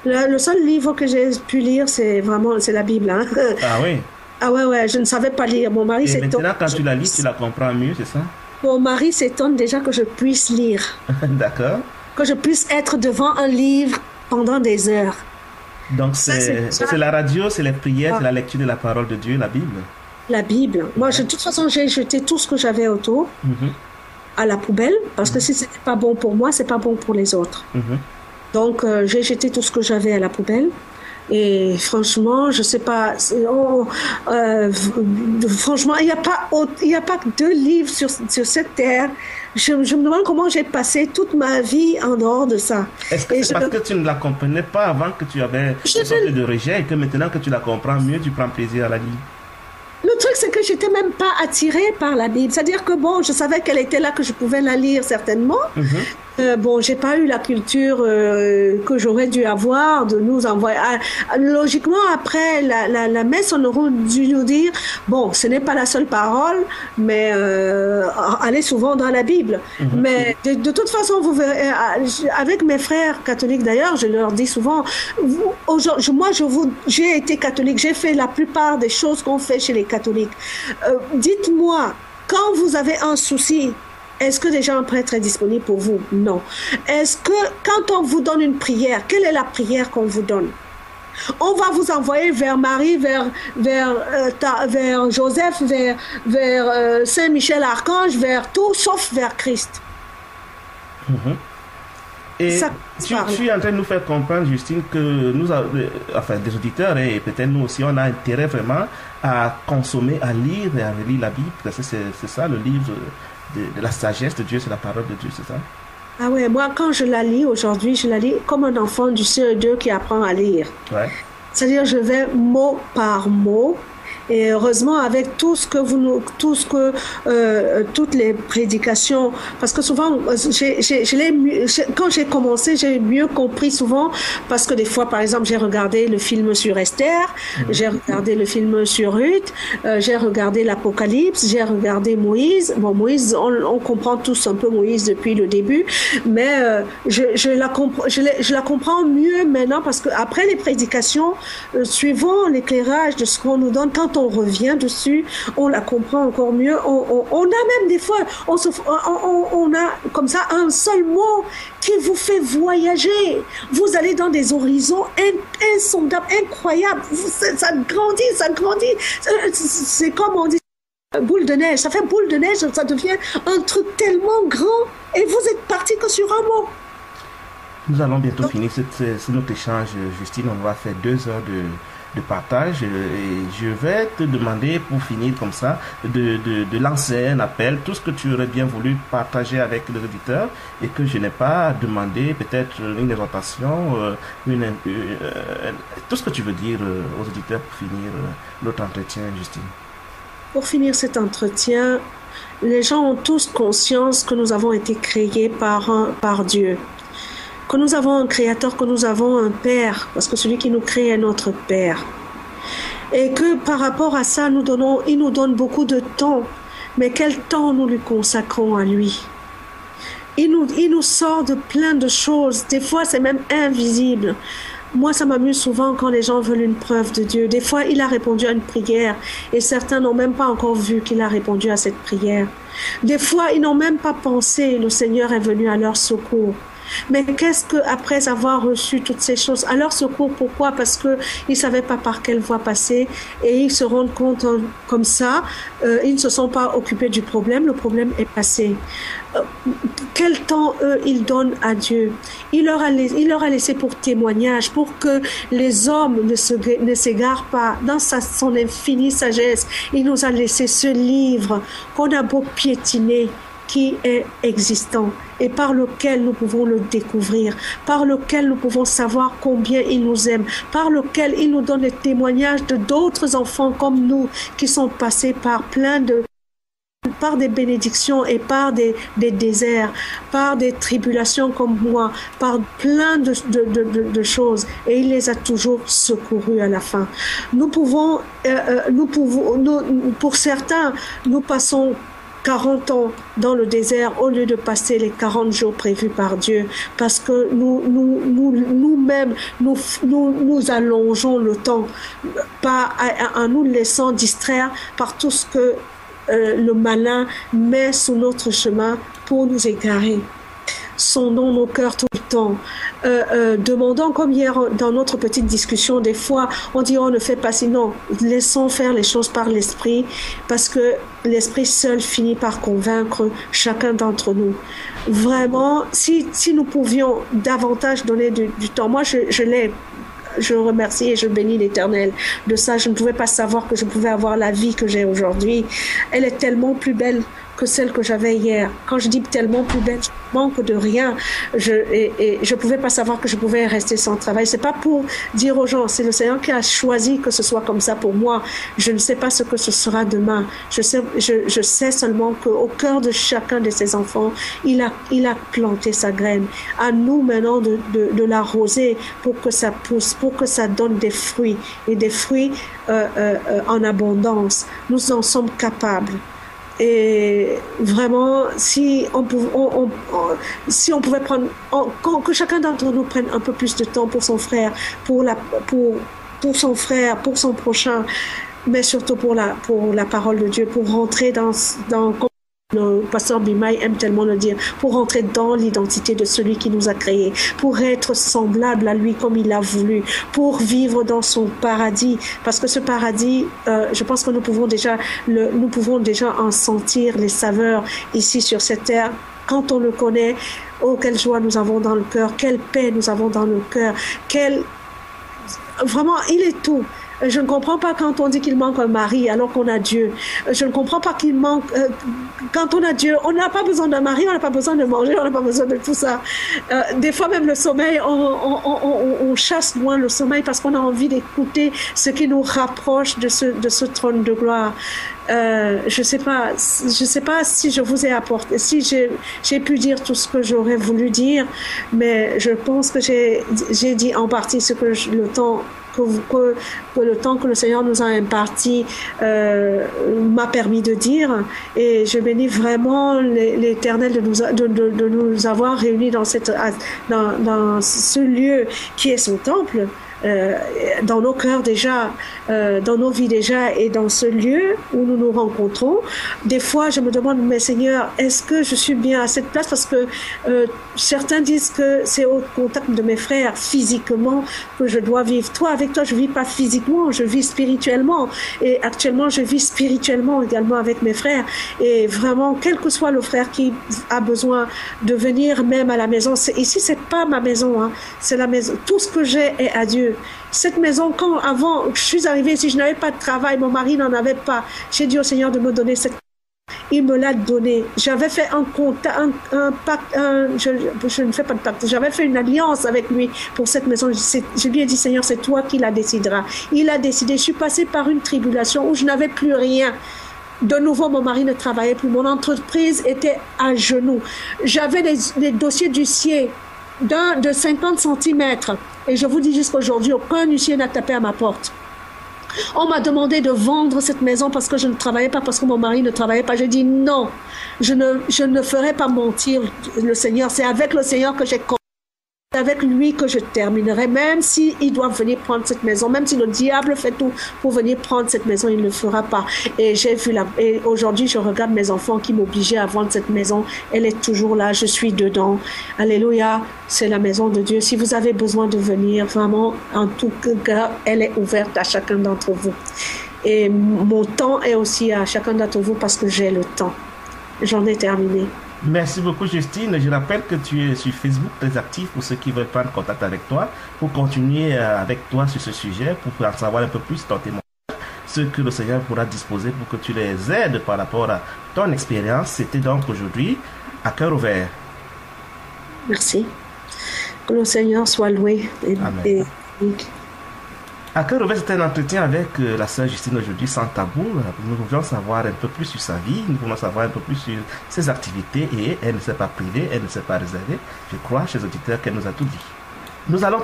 Le seul livre que j'ai pu lire, c'est la Bible. Hein. Ah oui. Ah ouais, je ne savais pas lire. Mon mari s'étonne. Maintenant, quand tu la lis, tu la comprends mieux, c'est ça? Mon mari s'étonne déjà que je puisse lire. D'accord. Que je puisse être devant un livre pendant des heures. Donc, c'est la radio, c'est les prières, c'est la lecture de la parole de Dieu, la Bible. La Bible. Moi, de toute façon, j'ai jeté tout ce que j'avais autour à la poubelle, parce que si ce n'était pas bon pour moi, c'est pas bon pour les autres. Donc, j'ai jeté tout ce que j'avais à la poubelle. Et franchement, je sais pas. Franchement, il n'y a pas que 2 livres sur cette terre. Je me demande comment j'ai passé toute ma vie en dehors de ça. Est-ce que c'est parce que tu ne la comprenais pas avant que tu avais une sorte de rejet et que maintenant que tu la comprends mieux, tu prends plaisir à la lire? Le truc, c'est que j'étais même pas attirée par la Bible. C'est-à-dire que bon, je savais qu'elle était là, que je pouvais la lire certainement. Bon, j'ai pas eu la culture que j'aurais dû avoir de nous envoyer. Logiquement, après la messe, on aurait dû nous dire, bon, ce n'est pas la seule parole, mais allez souvent dans la Bible. Mais de toute façon, vous verrez, avec mes frères catholiques d'ailleurs, je leur dis souvent, moi, j'ai été catholique, j'ai fait la plupart des choses qu'on fait chez les catholiques. Dites-moi, quand vous avez un souci, est-ce que déjà un prêtre est disponible pour vous? Non. Est-ce que quand on vous donne une prière, quelle est la prière qu'on vous donne? On va vous envoyer vers Marie, vers Joseph, vers Saint Michel Archange, vers tout sauf vers Christ. Et tu es en train de nous faire comprendre, Justine, que nous, enfin des auditeurs et peut-être nous aussi, on a intérêt vraiment à consommer, à lire et à relire la Bible. Parce que c'est ça le livre de la sagesse de Dieu, c'est la parole de Dieu, c'est ça? Ah ouais, moi quand je la lis aujourd'hui, je la lis comme un enfant du CE2 qui apprend à lire. Ouais. C'est-à-dire je vais mot par mot. Et heureusement, avec toutes les prédications, parce que souvent, quand j'ai commencé, j'ai mieux compris souvent, parce que des fois, par exemple, j'ai regardé le film sur Esther, j'ai regardé le film sur Ruth, j'ai regardé l'Apocalypse, j'ai regardé Moïse. Bon, Moïse, on comprend tous un peu Moïse depuis le début, mais je la comprends mieux maintenant, parce que après les prédications, suivant l'éclairage de ce qu'on nous donne, quand on revient dessus, on la comprend encore mieux. On a même des fois, on a comme ça un seul mot qui vous fait voyager. Vous allez dans des horizons insondables, incroyables. Ça grandit. C'est comme on dit, boule de neige. Ça fait boule de neige, ça devient un truc tellement grand. Et vous êtes parti que sur un mot. Nous allons bientôt finir notre échange, Justine. On va faire 2 heures de partage et je vais te demander pour finir comme ça de lancer un appel, tout ce que tu aurais bien voulu partager avec les auditeurs et que je n'ai pas demandé, peut-être une exhortation, tout ce que tu veux dire aux auditeurs pour finir notre entretien, Justine. Pour finir cet entretien, les gens ont tous conscience que nous avons été créés par Dieu, que nous avons un créateur, que nous avons un père, parce que celui qui nous crée est notre père. Et que par rapport à ça, il nous donne beaucoup de temps. Mais quel temps nous lui consacrons à lui? Il nous sort de plein de choses. Des fois, c'est même invisible. Moi, ça m'amuse souvent quand les gens veulent une preuve de Dieu. Des fois, il a répondu à une prière et certains n'ont même pas encore vu qu'il a répondu à cette prière. Des fois, ils n'ont même pas pensé, le Seigneur est venu à leur secours. Mais qu'est-ce que, après avoir reçu toutes ces choses, à leur secours, pourquoi? Parce que ils savaient pas par quelle voie passer et ils se rendent compte comme ça, ils ne se sont pas occupés du problème, le problème est passé. Quel temps eux ils donnent à Dieu? Il leur a laissé pour témoignage, pour que les hommes ne s'égarent pas. Dans son infinie sagesse, il nous a laissé ce livre qu'on a beau piétiner, qui est existant et par lequel nous pouvons le découvrir, par lequel nous pouvons savoir combien il nous aime, par lequel il nous donne les témoignages de d'autres enfants comme nous qui sont passés par des bénédictions et par des déserts, par des tribulations comme moi, par plein de choses, et il les a toujours secourus à la fin. Pour certains, nous passons 40 ans dans le désert au lieu de passer les 40 jours prévus par Dieu, parce que nous-mêmes, nous allongeons le temps en nous laissant distraire par tout ce que le malin met sous notre chemin pour nous égarer. Sondons nos cœurs tout le temps. Demandons, comme hier dans notre petite discussion, des fois on dit on ne fait pas sinon. Laissons faire les choses par l'esprit, parce que l'esprit seul finit par convaincre chacun d'entre nous. Vraiment, si nous pouvions davantage donner du temps, moi je l'ai je remercie et je bénis l'Éternel de ça. Je ne pouvais pas savoir que je pouvais avoir la vie que j'ai aujourd'hui. Elle est tellement plus belle que celle que j'avais hier. Quand je dis tellement plus belle, je manque de rien. Je pouvais pas savoir que je pouvais rester sans travail. C'est pas pour dire aux gens, c'est le Seigneur qui a choisi que ce soit comme ça pour moi. Je ne sais pas ce que ce sera demain. Je sais seulement qu'au cœur de chacun de ses enfants, il a planté sa graine. À nous maintenant de l'arroser pour que ça pousse, pour que ça donne des fruits et des fruits en abondance. Nous en sommes capables. Et vraiment, si on pouvait prendre, que chacun d'entre nous prenne un peu plus de temps pour son frère, pour son frère, pour son prochain, mais surtout pour la parole de Dieu, pour rentrer dans le pasteur Bimaï aime tellement le dire, pour rentrer dans l'identité de celui qui nous a créés, pour être semblable à lui comme il l'a voulu, pour vivre dans son paradis, parce que ce paradis, je pense que nous pouvons déjà en sentir les saveurs ici sur cette terre. Quand on le connaît, oh, quelle joie nous avons dans le cœur, quelle paix nous avons dans le cœur, vraiment, il est tout. Je ne comprends pas quand on dit qu'il manque un mari alors qu'on a Dieu. Je ne comprends pas qu'il manque... quand on a Dieu, on n'a pas besoin d'un mari, on n'a pas besoin de manger, on n'a pas besoin de tout ça. Des fois même le sommeil, on chasse loin le sommeil parce qu'on a envie d'écouter ce qui nous rapproche de ce trône de gloire. Je sais pas si je vous ai apporté, si j'ai pu dire tout ce que j'aurais voulu dire, mais je pense que j'ai dit en partie ce que le temps que le Seigneur nous a imparti m'a permis de dire, et je bénis vraiment l'Éternel de nous avoir réunis dans ce lieu qui est son temple. Dans nos cœurs déjà, dans nos vies déjà, et dans ce lieu où nous nous rencontrons. Des fois, je me demande, mais Seigneur, est-ce que je suis bien à cette place? Parce que certains disent que c'est au contact de mes frères physiquement que je dois vivre. Avec toi, je vis pas physiquement, je vis spirituellement. Et actuellement, je vis spirituellement également avec mes frères. Et vraiment, quel que soit le frère qui a besoin de venir même à la maison, ici, c'est pas ma maison, hein, c'est la maison. Tout ce que j'ai est à Dieu. Cette maison, quand avant je suis arrivée ici, je n'avais pas de travail, mon mari n'en avait pas. J'ai dit au Seigneur de me donner cette. Il me l'a donné. J'avais fait un pacte, je ne fais pas de pacte. J'avais fait une alliance avec lui pour cette maison. Je lui ai dit, Seigneur, c'est toi qui la décideras. Il a décidé. Je suis passée par une tribulation où je n'avais plus rien. De nouveau, mon mari ne travaillait plus. Mon entreprise était à genoux. J'avais les dossiers d'huissier de 50 centimètres. Et je vous dis jusqu'aujourd'hui, aucun huissier n'a tapé à ma porte. On m'a demandé de vendre cette maison parce que je ne travaillais pas, parce que mon mari ne travaillait pas. J'ai dit non, je ne ferai pas mentir le Seigneur. C'est avec le Seigneur que j'ai compris. C'est avec lui que je terminerai, même s'il doit venir prendre cette maison, même si le diable fait tout pour venir prendre cette maison, il ne le fera pas. Et et aujourd'hui, je regarde mes enfants qui m'obligeaient à vendre cette maison. Elle est toujours là, je suis dedans. Alléluia, c'est la maison de Dieu. Si vous avez besoin de venir, vraiment, en tout cas, elle est ouverte à chacun d'entre vous. Et mon temps est aussi à chacun d'entre vous parce que j'ai le temps. J'en ai terminé. Merci beaucoup, Justine. Je rappelle que tu es sur Facebook très actif pour ceux qui veulent prendre contact avec toi, pour continuer avec toi sur ce sujet, pour en savoir un peu plus ton témoignage, ce que le Seigneur pourra disposer pour que tu les aides par rapport à ton expérience. C'était donc aujourd'hui à cœur ouvert. Merci. Que le Seigneur soit loué. Amen. À cœur ouvert, c'était un entretien avec la sœur Justine aujourd'hui sans tabou. Nous voulions savoir un peu plus sur sa vie, nous voulons savoir un peu plus sur ses activités, et elle ne s'est pas privée, elle ne s'est pas réservée. Je crois, chers auditeurs, qu'elle nous a tout dit. Nous allons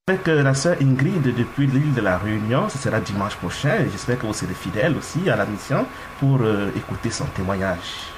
avec la sœur Ingrid depuis l'île de la Réunion. Ce sera dimanche prochain. J'espère que vous serez fidèles aussi à la mission pour écouter son témoignage.